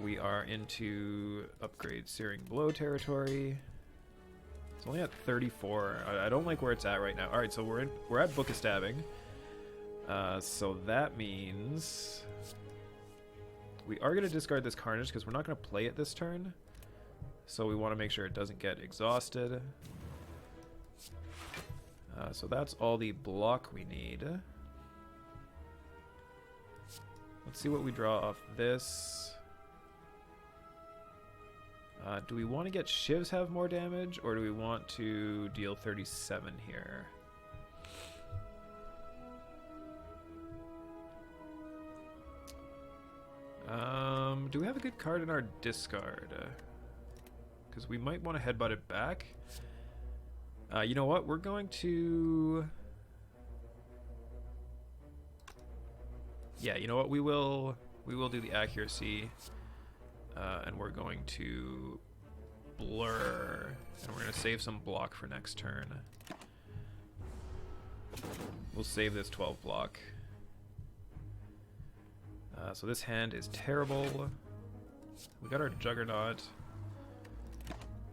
We are into upgrade Searing Blow territory. It's only at 34. I don't like where it's at right now. All right, so we're at Book of Stabbing. So that means we are going to discard this Carnage because we're not going to play it this turn. So we want to make sure it doesn't get exhausted. So that's all the block we need. Let's see what we draw off this. Do we want to get Shivs have more damage, or do we want to deal 37 here? Do we have a good card in our discard? Because we might want to headbutt it back. You know what? We're going to... Yeah, you know what? We will do the accuracy. And we're going to blur, and we're going to save some block for next turn. We'll save this 12 block. So this hand is terrible. We got our Juggernaut,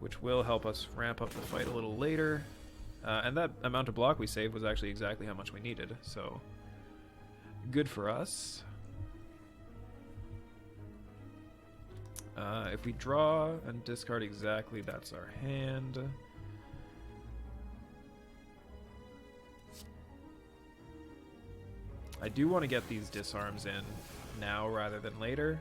which will help us ramp up the fight a little later. And that amount of block we saved was actually exactly how much we needed, so good for us. If we draw and discard exactly, that's our hand. I do want to get these disarms in now rather than later.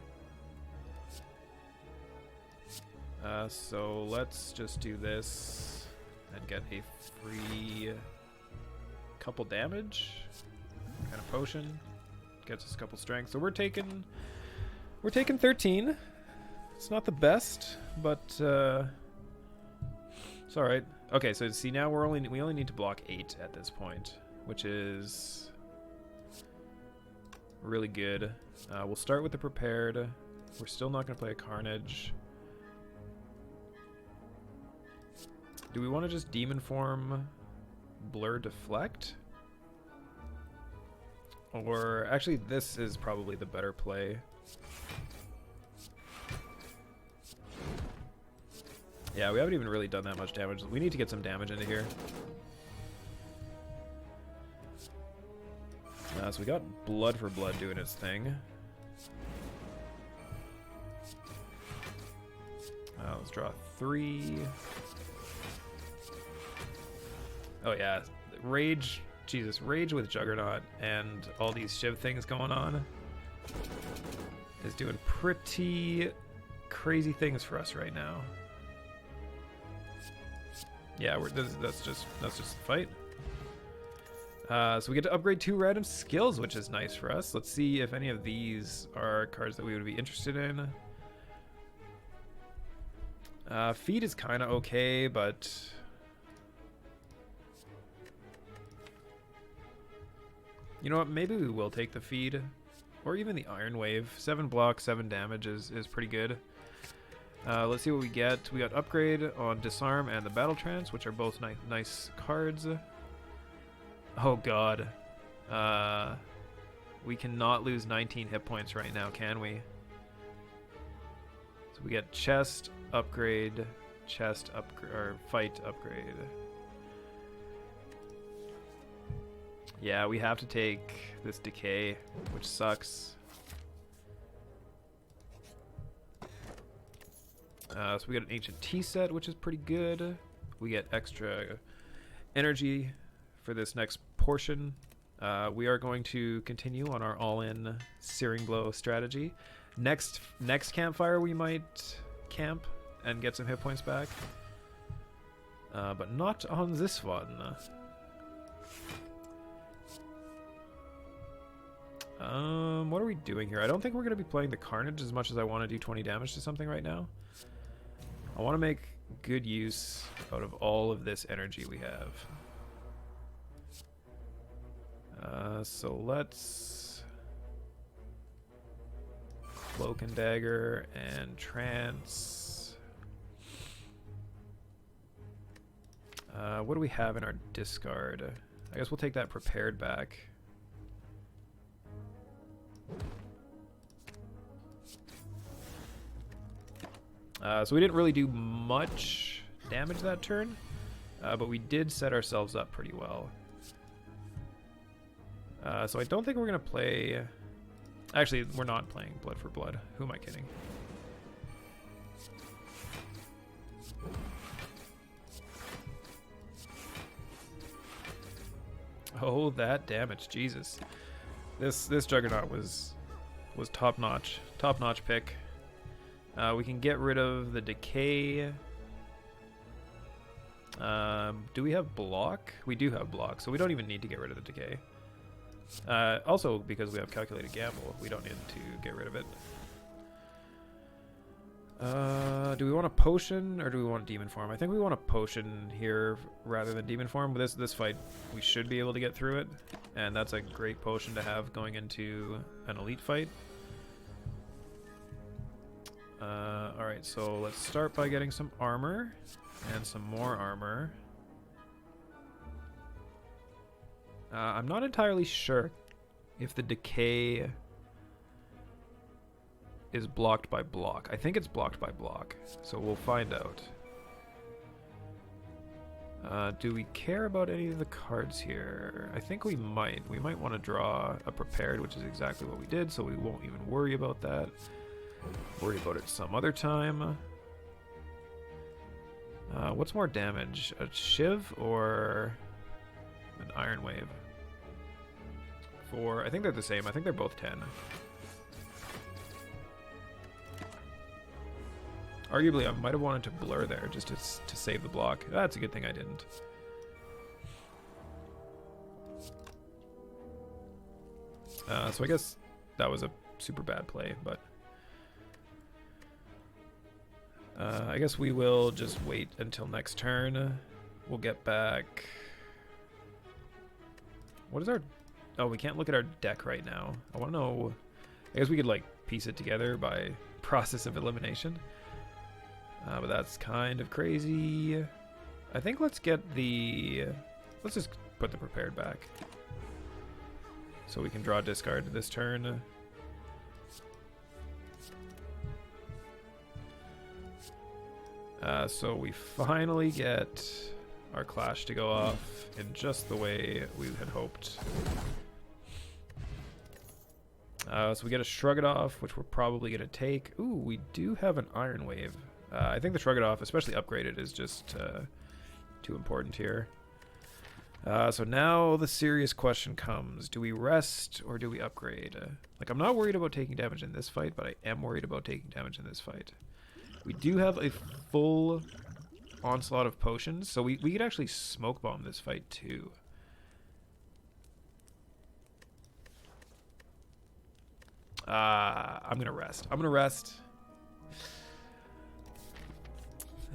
So let's just do this and get a free couple damage kind of potion. Gets us a couple strength. So we're taking 13. It's not the best, but it's all right. Okay, so see now we only need to block 8 at this point, which is really good. We'll start with the prepared. We're still not going to play a Carnage. Do we want to just Demon Form, Blur, Deflect? Or actually, this is probably the better play. Yeah, we haven't even really done that much damage. We need to get some damage into here. So we got Blood for Blood doing its thing. Let's draw 3. Oh yeah, Rage. Jesus, Rage with Juggernaut and all these Shiv things going on is doing pretty crazy things for us right now. Yeah, that's just the fight. So we get to upgrade 2 random skills, which is nice for us. Let's see if any of these are cards that we would be interested in. Feed is kind of okay, but you know what? Maybe we will take the feed, or even the Iron Wave. 7 block, 7 damage is pretty good. Let's see what we get. We got upgrade on Disarm and the Battle Trance, which are both nice cards. Oh god. We cannot lose 19 hit points right now, can we? So we get chest upgrade, or fight upgrade. Yeah, we have to take this decay, which sucks. So we got an Ancient Tea set, which is pretty good. We get extra energy for this next portion. We are going to continue on our all-in Searing Blow strategy. Next campfire, we might camp and get some hit points back, but not on this one. What are we doing here? I don't think we're going to be playing the Carnage as much as I want to do 20 damage to something right now. I want to make good use out of all of this energy we have. So let's Cloak and Dagger and Trance. What do we have in our discard? I guess we'll take that prepared back. So we didn't really do much damage that turn, but we did set ourselves up pretty well. So I don't think we're going to play... Actually, we're not playing Blood for Blood. Who am I kidding? Oh, that damage. Jesus. This Juggernaut was top-notch. Top-notch pick. We can get rid of the decay. Do we have block? We do have block, so we don't even need to get rid of the decay. Also, because we have calculated gamble, we don't need to get rid of it. Do we want a potion or do we want demon form? I think we want a potion here rather than demon form. But this fight, we should be able to get through it, and that's a great potion to have going into an elite fight. Alright, so let's start by getting some armor and some more armor. I'm not entirely sure if the decay is blocked by block. I think it's blocked by block, so we'll find out. Do we care about any of the cards here? I think we might. We might want to draw a prepared, which is exactly what we did, so we won't even worry about that. Worry about it some other time. What's more damage? A Shiv or an Iron Wave? I think they're the same. I think they're both 10. Arguably, I might have wanted to blur there just to save the block. That's a good thing I didn't. So I guess that was a super bad play, but I guess we will just wait until next turn. We'll get back... What is our... Oh, we can't look at our deck right now. I want to know... I guess we could, like, piece it together by process of elimination. But that's kind of crazy. I think let's get the... Let's just put the prepared back. So we can draw discard this turn. So we finally get our Clash to go off in just the way we had hoped. So we get a Shrug It Off, which we're probably going to take. Ooh, we do have an Iron Wave. I think the Shrug It Off, especially upgraded, is just too important here. So now the serious question comes. Do we rest or do we upgrade? Like, I'm not worried about taking damage in this fight, but I am worried about taking damage in this fight. We do have a full onslaught of potions, so we could actually smoke bomb this fight too. I'm gonna rest. I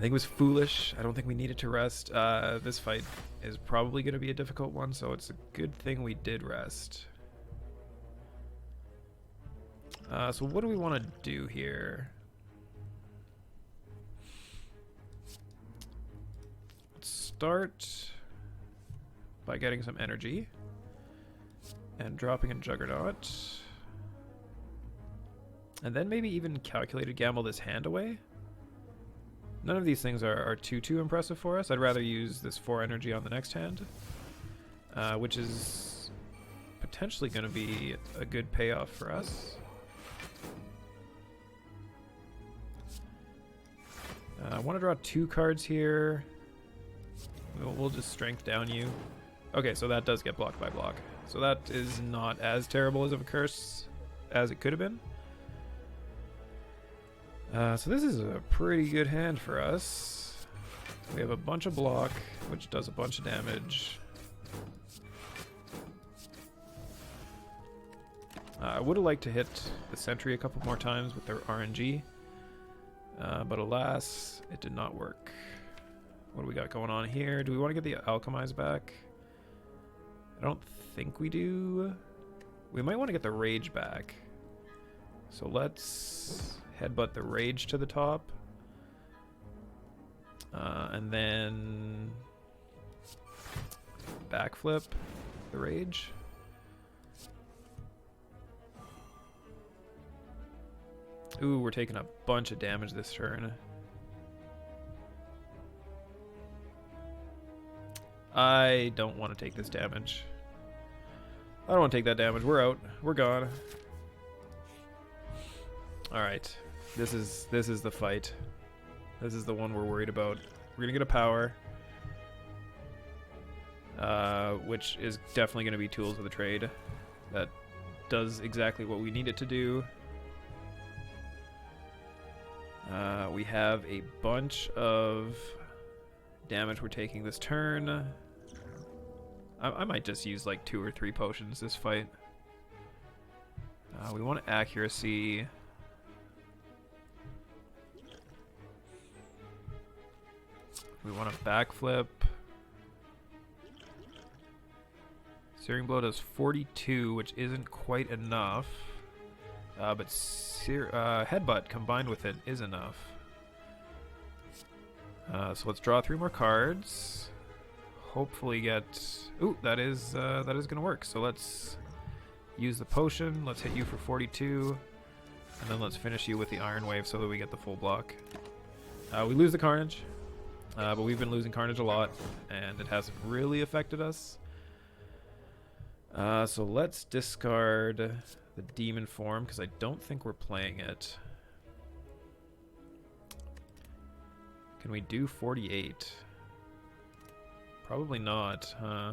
think it was foolish. I don't think we needed to rest. This fight is probably going to be a difficult one, so it's a good thing we did rest. So what do we want to do here? Let's start by getting some energy and dropping a Juggernaut. And then maybe even calculated gamble this hand away. None of these things are too impressive for us. I'd rather use this 4 energy on the next hand, which is potentially going to be a good payoff for us. I want to draw 2 cards here. We'll just strength down you. Okay, so that does get blocked by block. So that is not as terrible as of a curse as it could have been. So this is a pretty good hand for us. We have a bunch of block, which does a bunch of damage. I would have liked to hit the sentry a couple more times with their RNG, but alas, it did not work. What do we got going on here? Do we want to get the Alchemize back? I don't think we do. We might want to get the Rage back. So let's headbutt the Rage to the top. And then backflip the Rage. Ooh, we're taking a bunch of damage this turn. I don't want to take this damage. I don't want to take that damage. We're out. We're gone. Alright. This is the fight. This is the one we're worried about. We're gonna get a power. Which is definitely gonna be tools of the trade. That does exactly what we need it to do. We have a bunch of damage we're taking this turn. I might just use like 2 or 3 potions this fight. We want accuracy. We want a backflip. Searing Blow does 42, which isn't quite enough. But Headbutt combined with it is enough. So let's draw 3 more cards. Hopefully get... Ooh, that is going to work. So let's use the potion. Let's hit you for 42. And then let's finish you with the Iron Wave so that we get the full block. We lose the Carnage, but we've been losing Carnage a lot, and it hasn't really affected us. So let's discard the Demon form, because I don't think we're playing it. Can we do 48? Probably not, huh?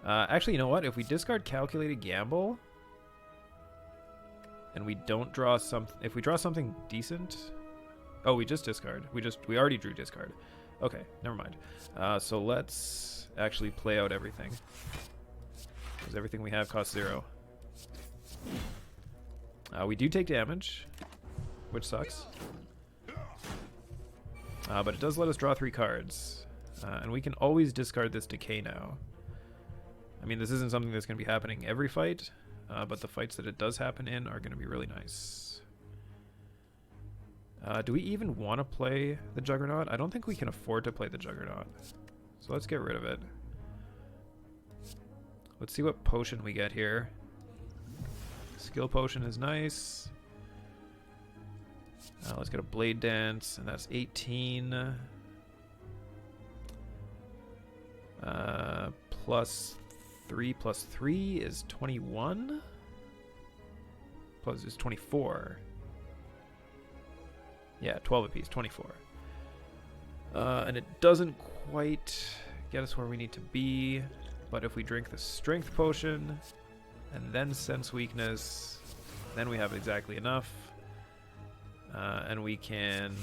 Actually, you know what? If we discard Calculated Gamble, and we don't draw if we draw something decent... Oh, we just discard. We already drew discard. Okay, never mind. So let's actually play out everything. Because everything we have costs 0. We do take damage, which sucks. But it does let us draw 3 cards. And we can always discard this Decay now. I mean, this isn't something that's going to be happening every fight, but the fights that it does happen in are going to be really nice. Do we even want to play the Juggernaut? I don't think we can afford to play the Juggernaut. So let's get rid of it. Let's see what potion we get here. Skill potion is nice. Let's get a Blade Dance, and that's 18. Plus 3 plus 3 is 21. Plus is 24. Yeah, 12 apiece, 24. And it doesn't quite get us where we need to be, but if we drink the Strength Potion and then Sense Weakness, then we have exactly enough. And we can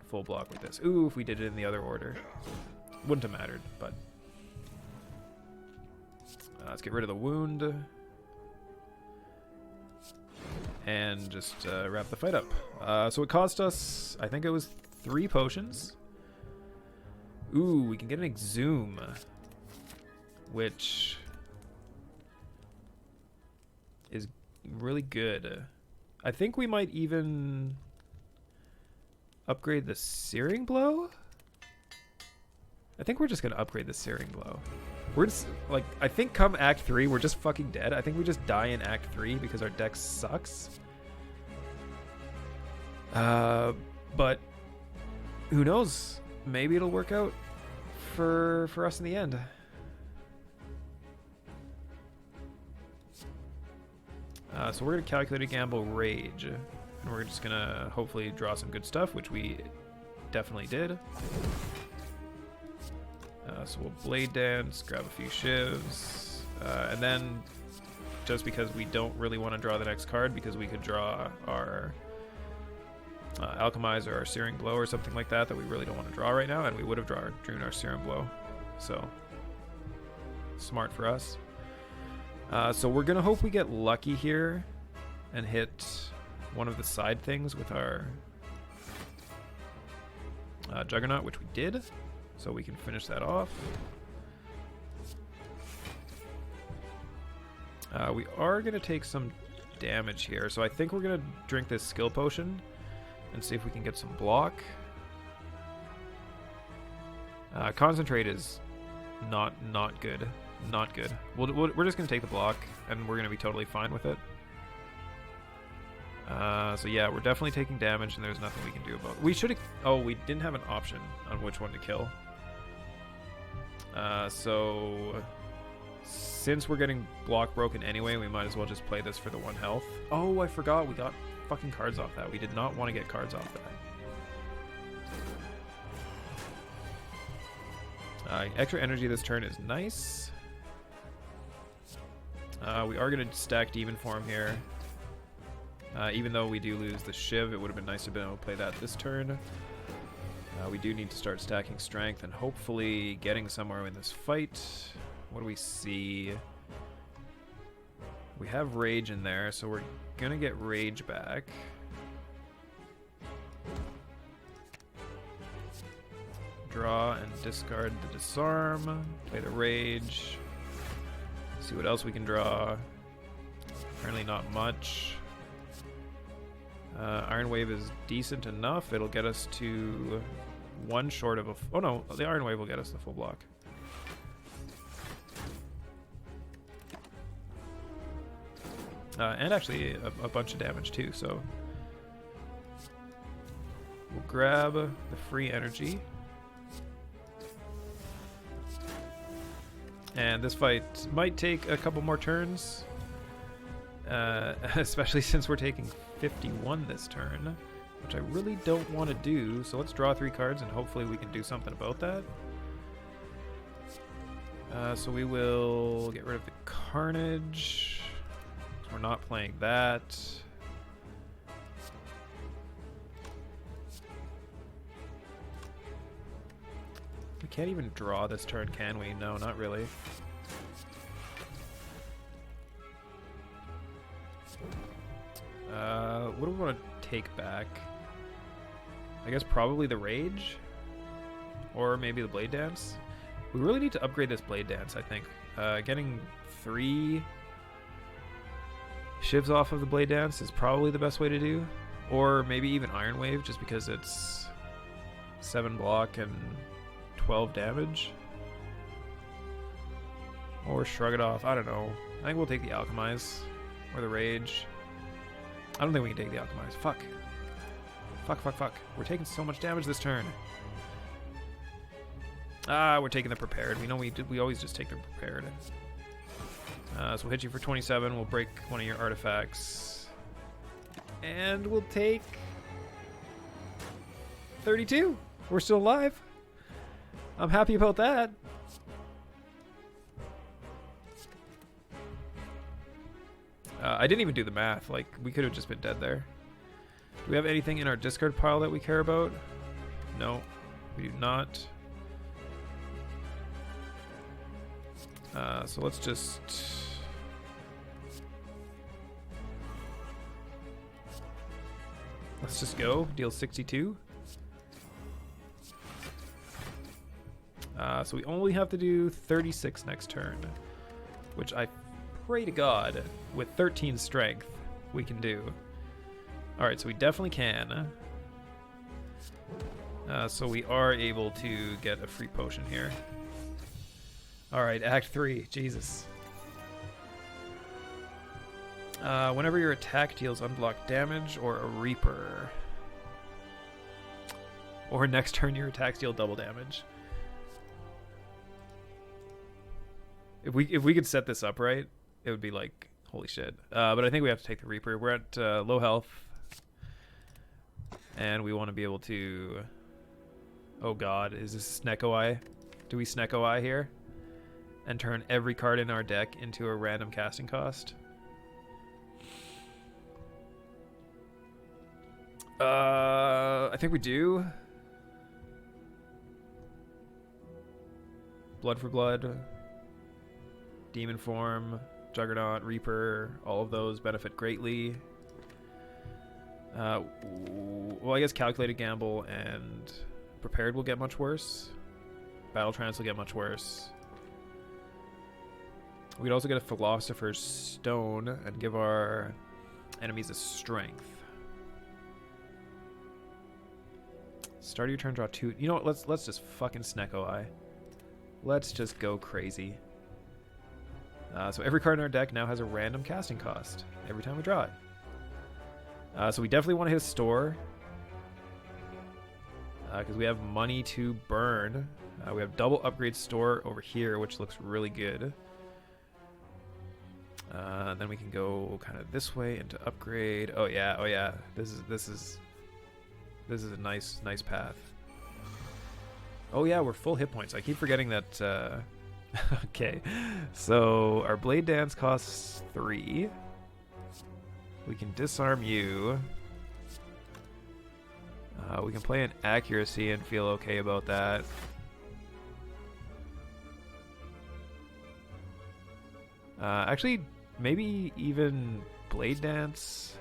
full block with this. Ooh, if we did it in the other order. Wouldn't have mattered, but... let's get rid of the wound. And just wrap the fight up. So it cost us, I think it was 3 potions. Ooh, we can get an Exhume. Which is really good. I think we might even upgrade the Searing Blow. I think we're just going to upgrade the Searing Blow. We're just, like, I think come Act 3, we're just fucking dead. I think we just die in Act 3 because our deck sucks. But who knows? Maybe it'll work out for us in the end. So we're going to calculate a gamble Rage. And we're just going to hopefully draw some good stuff, which we definitely did. So we'll Blade Dance, grab a few Shivs, and then just because we don't really want to draw the next card, because we could draw our Alchemize or our Searing Blow or something like that we really don't want to draw right now, and we would have drawn our Searing Blow. So, smart for us. So we're going to hope we get lucky here and hit one of the side things with our Juggernaut, which we did. So we can finish that off. We are going to take some damage here. So I think we're going to drink this skill potion and see if we can get some block. Concentrate is not good. Not good. We're just going to take the block, and we're going to be totally fine with it. So yeah, we're definitely taking damage, and there's nothing we can do about it. We should... Oh, we didn't have an option on which one to kill. So since we're getting block broken anyway, we might as well just play this for the 1 health. Oh, I forgot. We got fucking cards off that. We did not want to get cards off that. Extra energy this turn is nice. We are going to stack Demon Form here. Even though we do lose the Shiv, it would have been nice to be able to play that this turn. We do need to start stacking Strength and hopefully getting somewhere in this fight. What do we see? We have Rage in there, so we're going to get Rage back. Draw and discard the Disarm. Play the Rage. See what else we can draw. Apparently not much. Iron Wave is decent enough. It'll get us to 1 short of a... Oh no, the Iron Wave will get us the full block. And actually a bunch of damage too, so we'll grab the free energy. And this fight might take a couple more turns, especially since we're taking 51 this turn, which I really don't want to do. So let's draw 3 cards and hopefully we can do something about that. So we will get rid of the Carnage. We're not playing that. We can't even draw this turn, can we? No, not really. What do we want to take back? I guess probably the Rage? Or maybe the Blade Dance? We really need to upgrade this Blade Dance, I think. Getting 3 shivs off of the Blade Dance is probably the best way to do. Or maybe even Iron Wave, just because it's 7 block and 12 damage. Or Shrug It Off, I don't know. I think we'll take the Alchemize. Or the Rage. I don't think we can take the Alchemize. Fuck. Fuck. We're taking so much damage this turn. We're taking the Prepared. We know we always just take the Prepared. So we'll hit you for 27. We'll break one of your artifacts. And we'll take 32. We're still alive. I'm happy about that. I didn't even do the math. Like, we could have just been dead there. Do we have anything in our discard pile that we care about? No, we do not. So let's just... Let's just go. Deal 62. So we only have to do 36 next turn, which I pray to God, with 13 strength, we can do. Alright, so we definitely can. So we are able to get a free potion here. Alright, Act 3. Jesus. Whenever your attack deals unblocked damage or a Reaper. Or next turn your attacks deal double damage. If we could set this up right, it would be like, holy shit. But I think we have to take the Reaper. We're at low health. And we want to be able to... Oh god, is this Snecko Eye? Do we Snecko Eye here? And turn every card in our deck into a random casting cost? I think we do. Blood for Blood. Demon Form. Juggernaut, Reaper, all of those benefit greatly. Well, I guess Calculated Gamble and Prepared will get much worse. Battle Trance will get much worse. We'd also get a Philosopher's Stone and give our enemies a Strength. Start of your turn, draw 2. You know what? Let's just fucking Snecko Eye. Let's just go crazy. So every card in our deck now has a random casting cost every time we draw it. So we definitely want to hit a store. Because we have money to burn. We have double upgrade store over here, which looks really good. Then we can go kind of this way into upgrade. Oh yeah. This is a nice path. Oh yeah, we're full hit points. I keep forgetting that. Okay, so our Blade Dance costs 3. We can disarm you. We can play an accuracy and feel okay about that. Actually, maybe even Blade Dance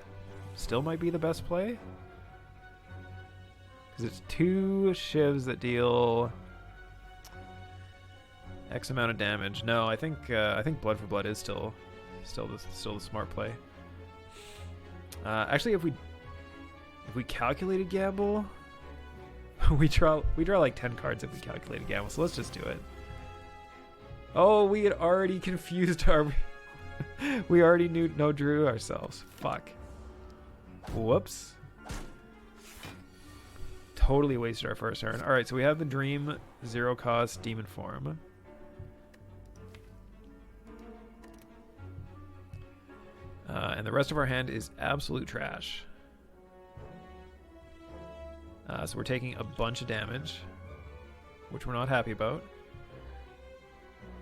still might be the best play. Because it's 2 shivs that deal X amount of damage. No, I think Blood for Blood is still the smart play. Actually, if we calculated gamble, we draw like 10 cards if we calculated gamble. So let's just do it. Oh, we had already confused our We already drew ourselves. Fuck. Whoops. Totally wasted our first turn. Alright, so we have the Dream 0 cost demon form. And the rest of our hand is absolute trash. So we're taking a bunch of damage, which we're not happy about.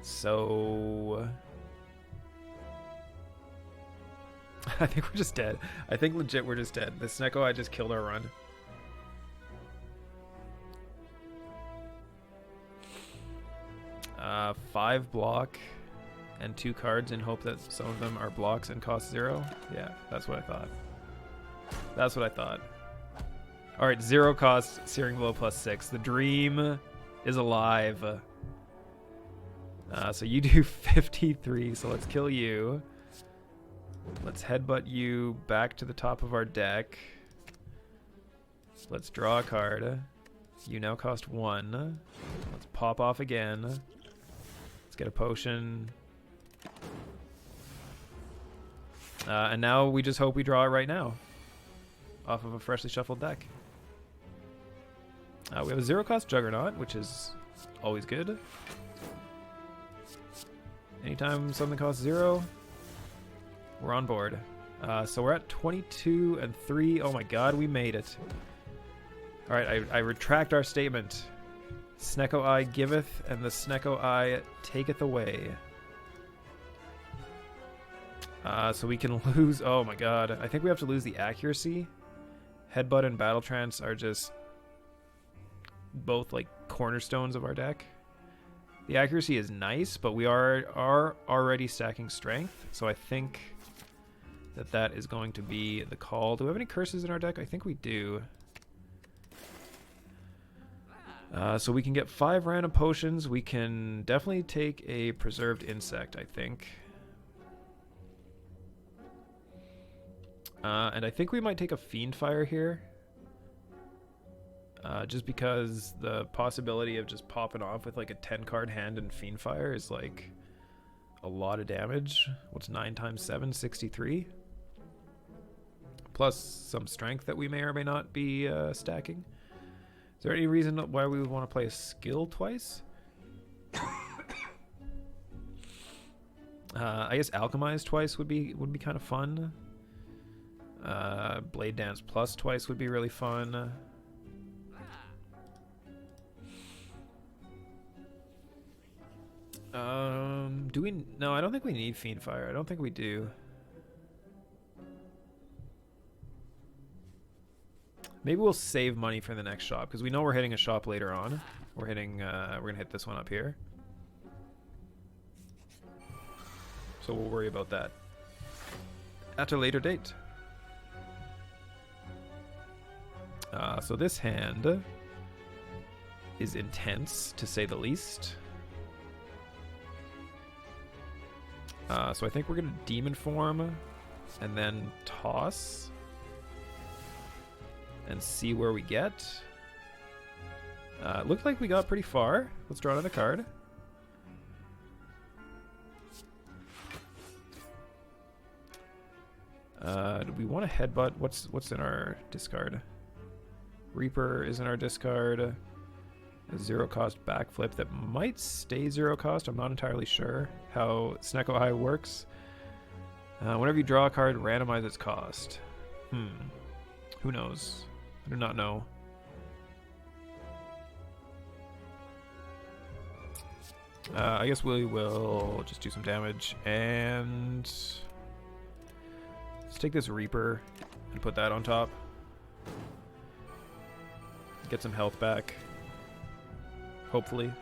So I think we're just dead. I think legit we're just dead. The Snecko Eye just killed our run. Five block and 2 cards in hope that some of them are blocks and cost 0. Yeah, that's what I thought. That's what I thought. Alright, 0 cost, Searing Blow +6. The Dream is alive. So you do 53, so let's kill you. Let's headbutt you back to the top of our deck. Let's draw a card. You now cost 1. Let's pop off again. Let's get a potion. And now we just hope we draw it right now. Off of a freshly shuffled deck. We have a 0 cost Juggernaut, which is always good. Anytime something costs 0, we're on board. So we're at 22 and 3. Oh my god, we made it. Alright, I retract our statement. Snecko Eye giveth, and the Snecko Eye taketh away. So we can lose... Oh my god. I think we have to lose the accuracy. Headbutt and Battle Trance are just both like cornerstones of our deck. The accuracy is nice, but we are already stacking strength. So I think that is going to be the call. Do we have any curses in our deck? I think we do. So we can get 5 random potions. We can definitely take a Preserved Insect, I think. And I think we might take a Fiendfire here. Just because the possibility of just popping off with like a 10-card hand and Fiendfire is like a lot of damage. What's 9 times 7? 63. Plus some strength that we may or may not be stacking. Is there any reason why we would want to play a skill twice? I guess Alchemize twice would be kind of fun. Blade Dance Plus twice would be really fun. Do we? No, I don't think we need Fiendfire. I don't think we do. Maybe we'll save money for the next shop because we know we're hitting a shop later on. We're hitting. We're gonna hit this one up here. So we'll worry about that at a later date. So this hand is intense, to say the least. So I think we're going to Demon Form and then toss and see where we get. Looked like we got pretty far. Let's draw another card. Do we want to headbutt? What's in our discard? Reaper is in our discard. A 0 cost backflip that might stay 0 cost. I'm not entirely sure how Snecko Eye works. Whenever you draw a card, randomize its cost. Who knows? I do not know. I guess we will just do some damage and let's take this Reaper and put that on top. Get some health back. Hopefully.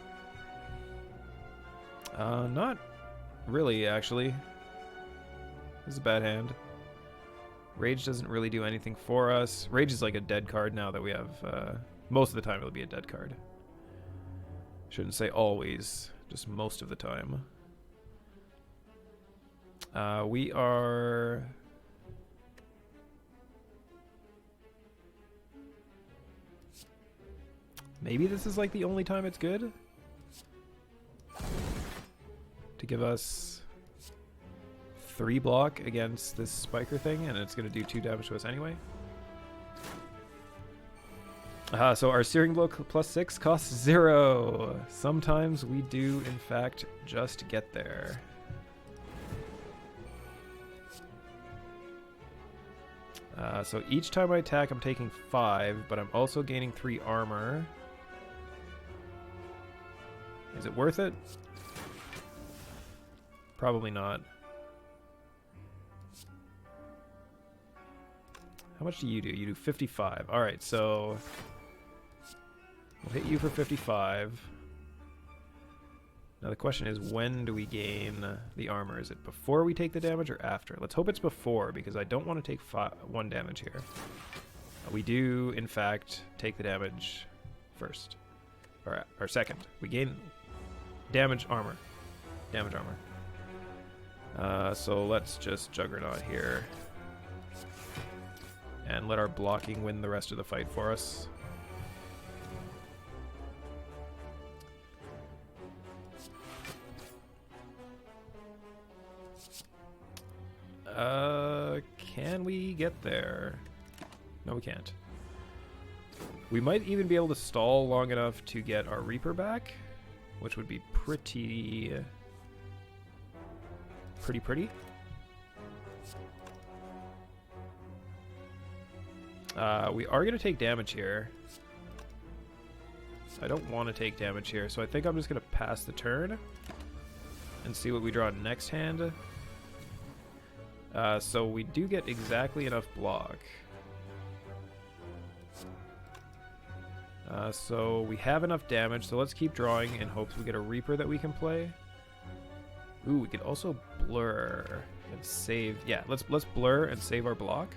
Not really, actually. This is a bad hand. Rage doesn't really do anything for us. Rage is like a dead card now that we have... most of the time it'll be a dead card. Shouldn't say always, just most of the time. We are... Maybe this is like the only time it's good to give us 3 block against this spiker thing, and it's going to do 2 damage to us anyway. So our Searing Blow +6 costs 0. Sometimes we do, in fact, just get there. So each time I attack, I'm taking 5, but I'm also gaining 3 armor. Is it worth it? Probably not. How much do? You do 55. Alright, so we'll hit you for 55. Now the question is, when do we gain the armor? Is it before we take the damage or after? Let's hope it's before, because I don't want to take 1 damage here. We do, in fact, take the damage first. Or second. We gain damage armor. Damage armor. So let's just Juggernaut here. And let our blocking win the rest of the fight for us. Can we get there? No, we can't. We might even be able to stall long enough to get our Reaper back, which would be pretty. We are going to take damage here. I don't want to take damage here, so I think I'm just going to pass the turn and see what we draw next hand. So we do get exactly enough block. So we have enough damage, so let's keep drawing in hopes we get a Reaper that we can play. Ooh, we could also blur and save. Yeah, let's blur and save our block.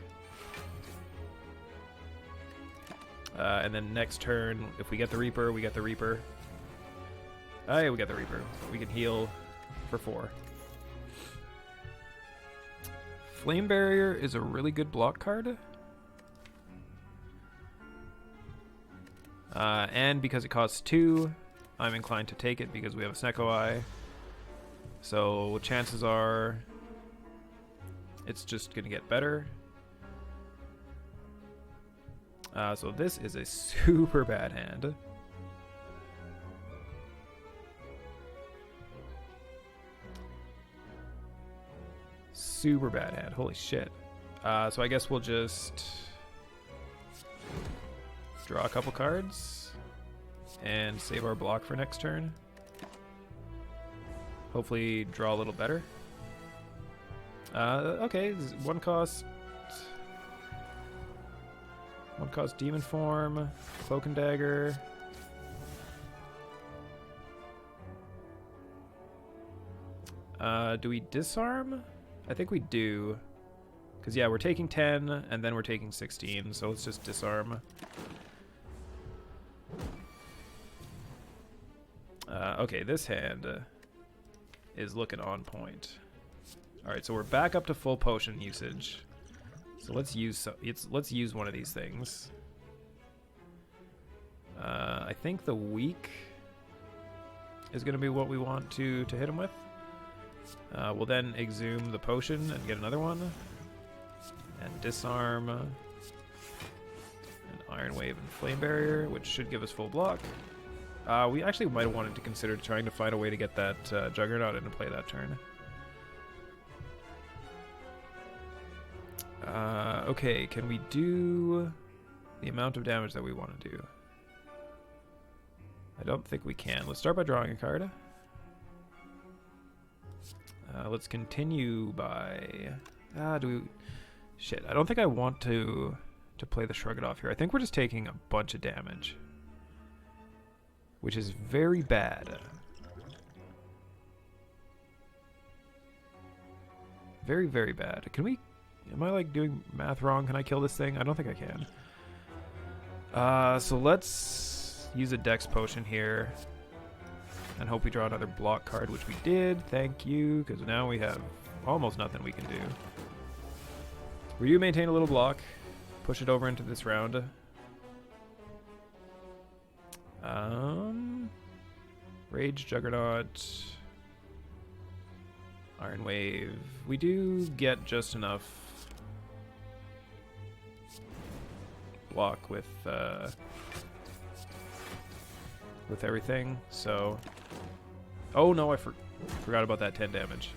And then next turn, if we get the Reaper, we get the Reaper. Oh yeah, we got the Reaper. We can heal for 4. Flame Barrier is a really good block card. And because it costs 2, I'm inclined to take it because we have a Snecko Eye. So chances are it's just going to get better. So this is a super bad hand. Super bad hand. Holy shit. So I guess we'll just draw a couple cards and save our block for next turn. Hopefully draw a little better. Okay, one cost Demon Form, Cloak and Dagger. Do we disarm? I think we do. Because, yeah, we're taking 10, and then we're taking 16, so let's just disarm. Okay, this hand is looking on point. Alright, so we're back up to full potion usage. So let's use one of these things. I think the weak is going to be what we want to hit him with. We'll then exhume the potion and get another one. And disarm. An Iron Wave and Flame Barrier, which should give us full block. We actually might have wanted to consider trying to find a way to get that Juggernaut into play that turn. Okay, can we do the amount of damage that we want to do? I don't think we can. Let's start by drawing a card. Let's continue by... Shit, I don't think I want to play the Shrug It Off here. I think we're just taking a bunch of damage, which is very bad. Very, very bad. Can we... Am I, like, doing math wrong? Can I kill this thing? I don't think I can. So let's use a Dex Potion here and hope we draw another block card, which we did. Thank you, because now we have almost nothing we can do. We do maintain a little block. Push it over into this round. Rage Juggernaut. Iron Wave. We do get just enough block with everything, so... Oh no, I forgot about that 10 damage.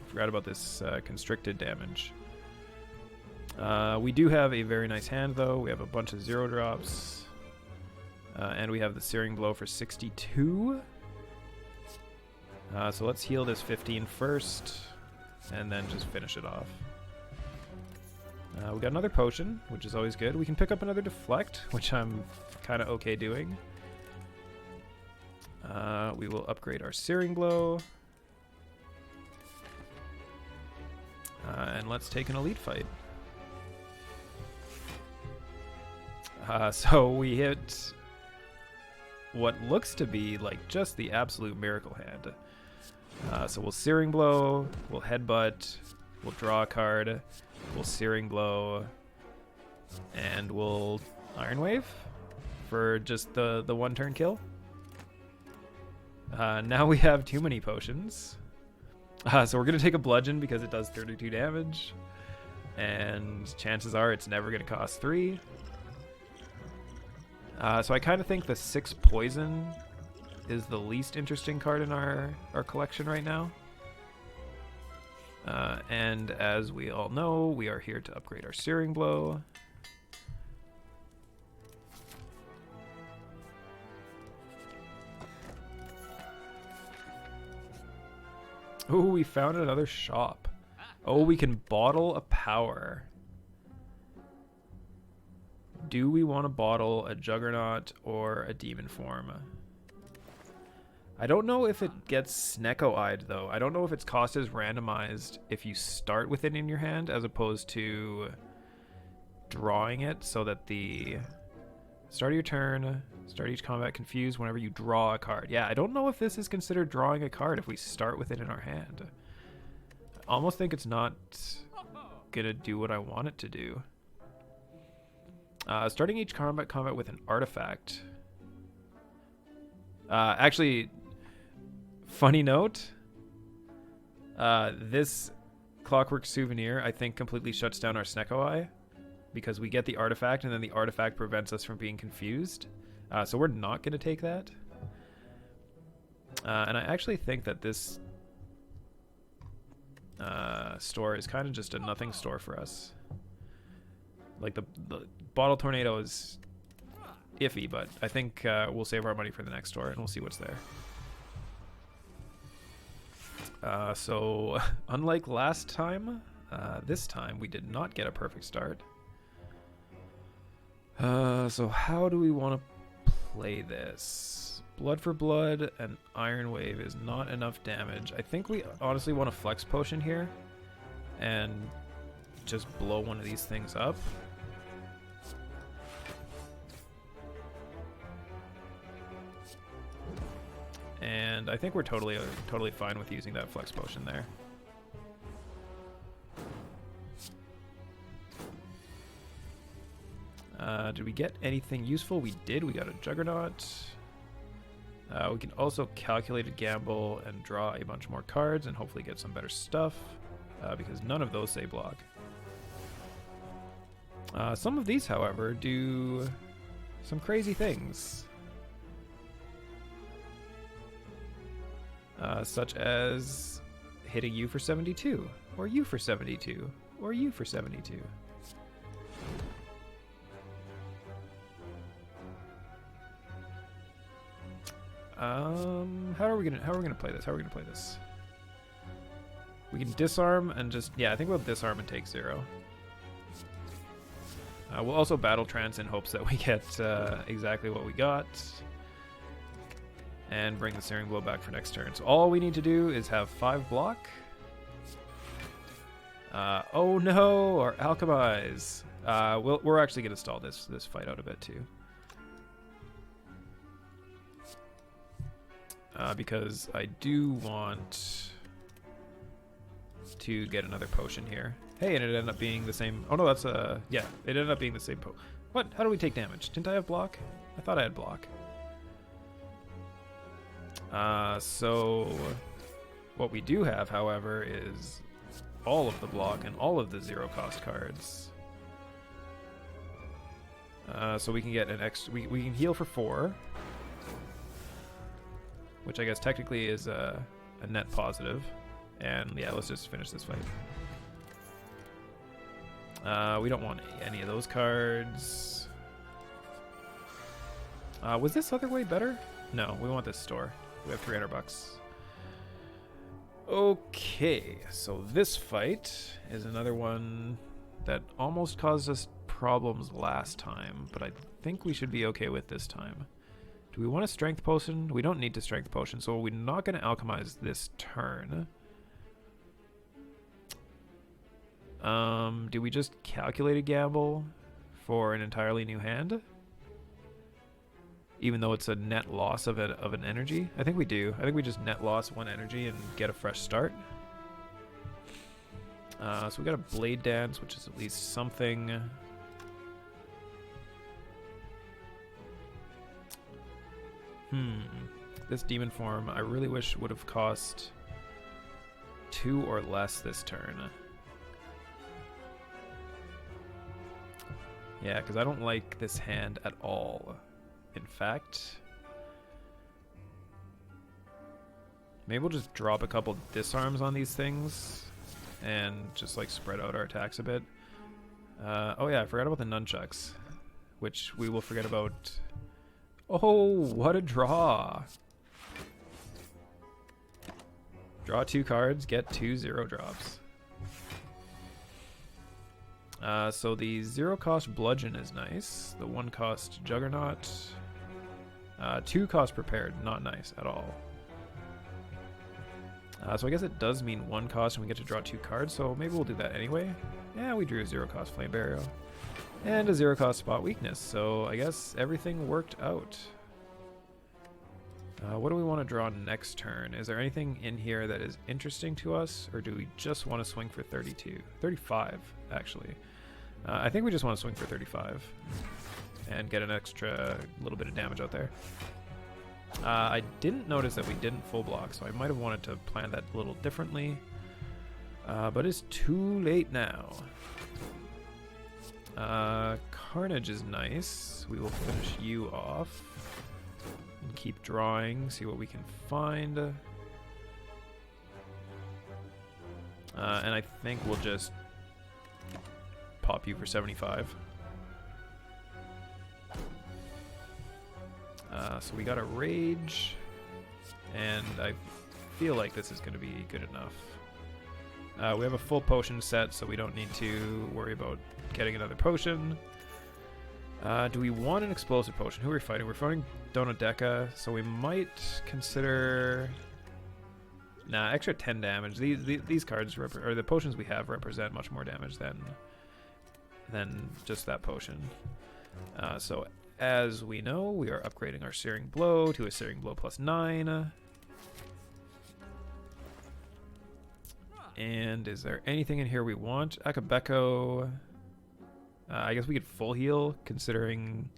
Forgot about this constricted damage. We do have a very nice hand, though. We have a bunch of 0 drops. And we have the Searing Blow for 62. So let's heal this 15 first, and then just finish it off. We got another potion, which is always good. We can pick up another Deflect, which I'm kind of okay doing. We will upgrade our Searing Blow. And let's take an elite fight. So we hit what looks to be like just the absolute miracle hand. So we'll Searing Blow, we'll Headbutt, we'll draw a card, we'll Searing Blow, and we'll Iron Wave for just the one turn kill. Now we have too many potions. So we're going to take a Bludgeon because it does 32 damage. And chances are it's never going to cost 3. So I kind of think the 6 Poison is the least interesting card in our collection right now. And as we all know, we are here to upgrade our Searing Blow. Oh, we found another shop. Oh, we can bottle a power. Do we want to bottle a Juggernaut or a Demon Form? I don't know if it gets Snecko-eyed, though. I don't know if its cost is randomized if you start with it in your hand as opposed to drawing it so that the start of your turn, start each combat confused whenever you draw a card. Yeah, I don't know if this is considered drawing a card if we start with it in our hand. I almost think it's not gonna do what I want it to do. Starting each combat with an artifact. Actually, funny note, this Clockwork Souvenir I think completely shuts down our Snecko-Eye because we get the artifact and then the artifact prevents us from being confused. So we're not going to take that. And I actually think that this store is kind of just a nothing store for us. Like the Bottle Tornado is iffy, but I think we'll save our money for the next store and we'll see what's there. So unlike last time, this time we did not get a perfect start. So how do we want to play this? Blood for Blood and Iron Wave is not enough damage. I think we honestly want a Flex Potion here and just blow one of these things up. And I think we're totally fine with using that Flex Potion there. Did we get anything useful? We did. We got a Juggernaut. We can also calculate a gamble and draw a bunch more cards and hopefully get some better stuff because none of those say block. Some of these, however, do some crazy things. Such as hitting you for 72, or you for 72, or you for 72. How are we gonna play this? How are we gonna play this? We can disarm and just, yeah, I think we'll disarm and take 0. We'll also battle trance in hopes that we get exactly what we got. And bring the Searing Blow back for next turn. So all we need to do is have 5 block. Oh no, our Alchemize. We're actually going to stall this fight out a bit too. Because I do want to get another potion here. Hey, and it ended up being the same. Oh no, that's yeah, it ended up being the same What? How do we take damage? Didn't I have block? I thought I had block. So What we do have, however, is all of the block and all of the 0-cost cards. So we can get an extra... We can heal for 4. Which I guess technically is a net positive. And yeah, let's just finish this fight. We don't want any of those cards. Was this other way better? No, we want this store. We have 300 bucks. Okay, so this fight is another one that almost caused us problems last time, but I think we should be okay with this time. Do we want a strength potion? We don't need to strength potion, so we're not going to alchemize this turn. Do we just calculate a gamble for an entirely new hand? Even though it's a net loss of an energy? I think we do. I think we just net loss 1 energy and get a fresh start. So we got a Blade Dance, which is at least something. This demon form, I really wish would have cost 2 or less this turn. Yeah, because I don't like this hand at all. In fact, maybe we'll just drop a couple disarms on these things and just like spread out our attacks a bit. Oh yeah, I forgot about the nunchucks, which we will forget about. Oh, what a draw! Draw 2 cards, get 2 0 drops. So the 0-cost bludgeon is nice. The 1-cost juggernaut. 2-cost prepared, not nice at all. So I guess it does mean 1 cost and we get to draw 2 cards, so maybe we'll do that anyway. Yeah, we drew a 0-cost flame barrier. And a 0-cost spot weakness, so I guess everything worked out. What do we want to draw next turn? Is there anything in here that is interesting to us, or do we just want to swing for 32? 35, actually. I think we just want to swing for 35 and get an extra little bit of damage out there. I didn't notice that we didn't full block, so I might have wanted to plan that a little differently. But it's too late now. Carnage is nice. We will finish you off. And keep drawing, see what we can find. And I think we'll just pop you for 75. So we got a rage, and I feel like this is going to be good enough. We have a full potion set, so we don't need to worry about getting another potion. Do we want an explosive potion? Who are we fighting? We're fighting Donodeka, so we might consider... Nah, extra 10 damage. These cards, or the potions we have, represent much more damage than just that potion. So as we know, we are upgrading our Searing Blow to a Searing Blow plus 9. And is there anything in here we want? Akabeko. I guess we could full heal, considering...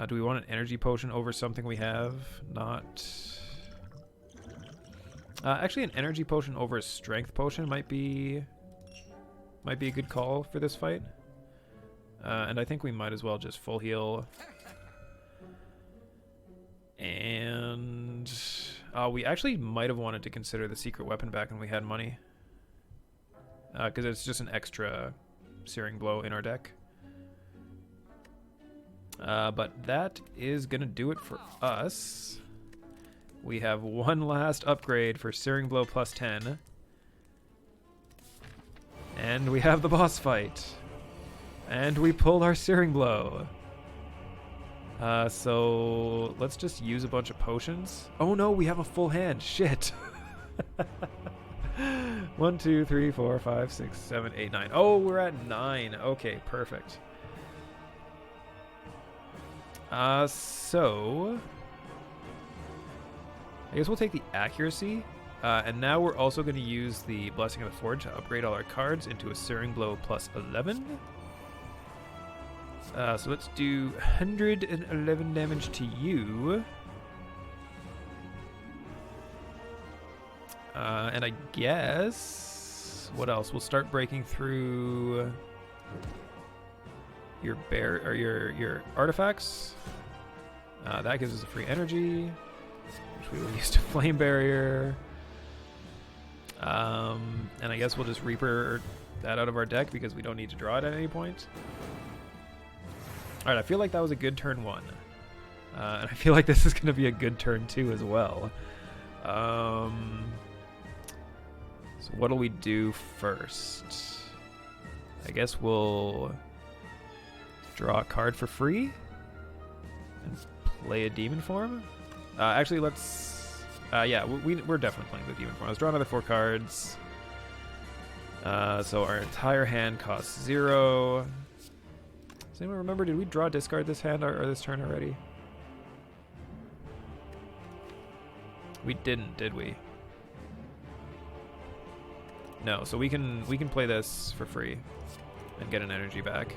do we want an energy potion over something we have? Not... actually, an energy potion over a strength potion might be a good call for this fight. And I think we might as well just full heal. And... we actually might have wanted to consider the secret weapon back when we had money. Because it's just an extra Searing Blow in our deck. But that is going to do it for us. We have one last upgrade for Searing Blow plus 10. And we have the boss fight. And we pulled our Searing Blow. So let's just use a bunch of potions. Oh no, we have a full hand. Shit. 1, 2, 3, 4, 5, 6, 7, 8, 9. Oh, we're at 9. Okay, perfect. So I guess we'll take the accuracy. And now we're also going to use the Blessing of the Forge to upgrade all our cards into a Searing Blow plus 11. So let's do 111 damage to you. And I guess what else? We'll start breaking through your your artifacts. That gives us a free energy, which we will use to flame barrier. And I guess we'll just Reaper that out of our deck because we don't need to draw it at any point. Alright, I feel like that was a good turn 1. And I feel like this is going to be a good turn 2 as well. So what'll we do first? I guess we'll draw a card for free and play a demon form. Actually, let's... yeah, we're definitely playing the demon form. Let's draw another 4 cards. So our entire hand costs 0. Does anyone remember, did we draw discard this hand or this turn already? We didn't, did we? No, so we can play this for free and get an energy back.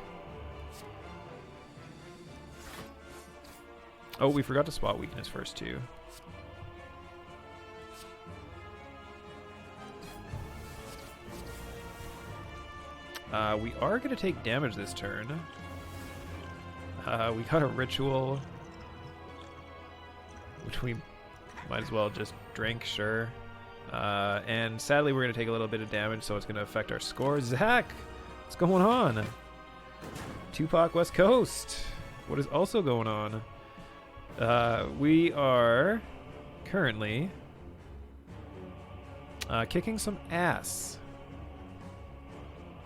Oh, we forgot to spot weakness first too. We are going to take damage this turn. We got a ritual, which we might as well just drink, sure. And sadly, we're going to take a little bit of damage, so it's going to affect our score. Zach, what's going on? Tupac West Coast. What is also going on? We are currently kicking some ass.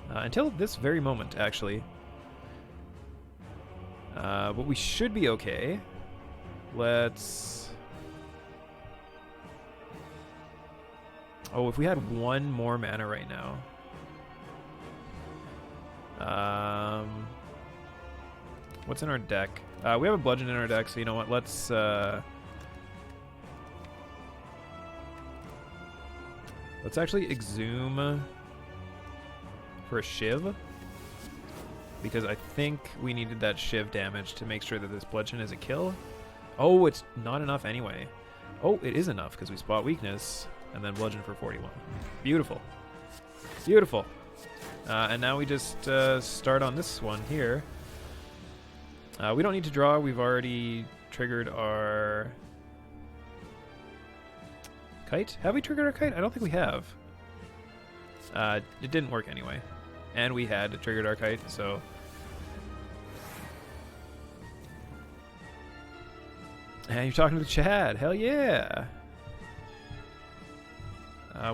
Until this very moment, actually. But we should be okay. Let's... Oh, if we had 1 more mana right now. What's in our deck? We have a bludgeon in our deck, so you know what? Let's actually exhume for a shiv, because I think we needed that shiv damage to make sure that this bludgeon is a kill. Oh, it's not enough anyway. Oh, it is enough because we spot weakness and then bludgeon for 41. Beautiful. Beautiful. And now we just start on this one here. We don't need to draw. We've already triggered our kite. Have we triggered our kite? I don't think we have. It didn't work anyway. And we had triggered our kite, so... And you're talking to Chad. Hell yeah!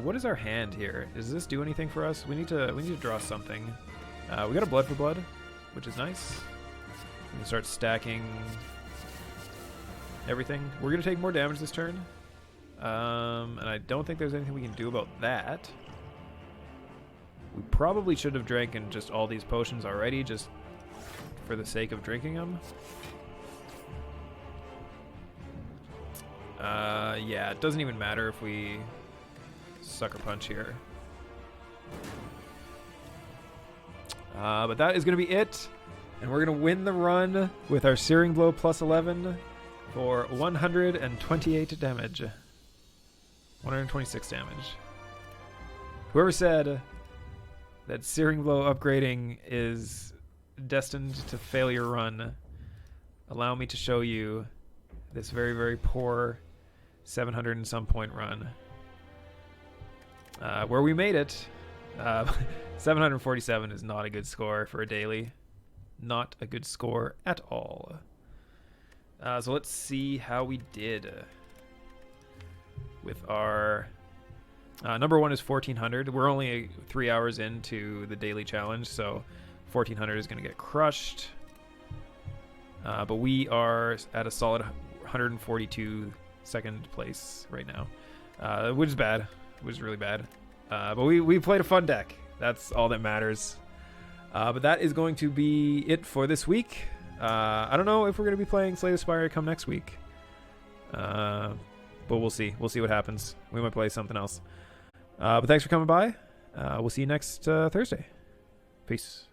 What is our hand here? Does this do anything for us? We need to draw something. We got a blood for blood, which is nice. We can start stacking everything. We're gonna take more damage this turn. And I don't think there's anything we can do about that. We probably should have drank in just all these potions already, just for the sake of drinking them. Yeah, it doesn't even matter if we sucker punch here. But that is going to be it. And we're going to win the run with our Searing Blow plus 11 for 128 damage. 126 damage. Whoever said that Searing Blow upgrading is destined to failure run, allow me to show you this very, very poor 700 and some point run. Where we made it. 747 is not a good score for a daily. Not a good score at all. So let's see how we did with our... number 1 is 1400. We're only 3 hours into the daily challenge, so 1400 is going to get crushed. But we are at a solid 142 second place right now, which is bad. It was really bad. But we played a fun deck. That's all that matters. But that is going to be it for this week. I don't know if we're going to be playing Slay the Spire come next week. But we'll see. We'll see what happens. We might play something else. But thanks for coming by. We'll see you next Thursday. Peace.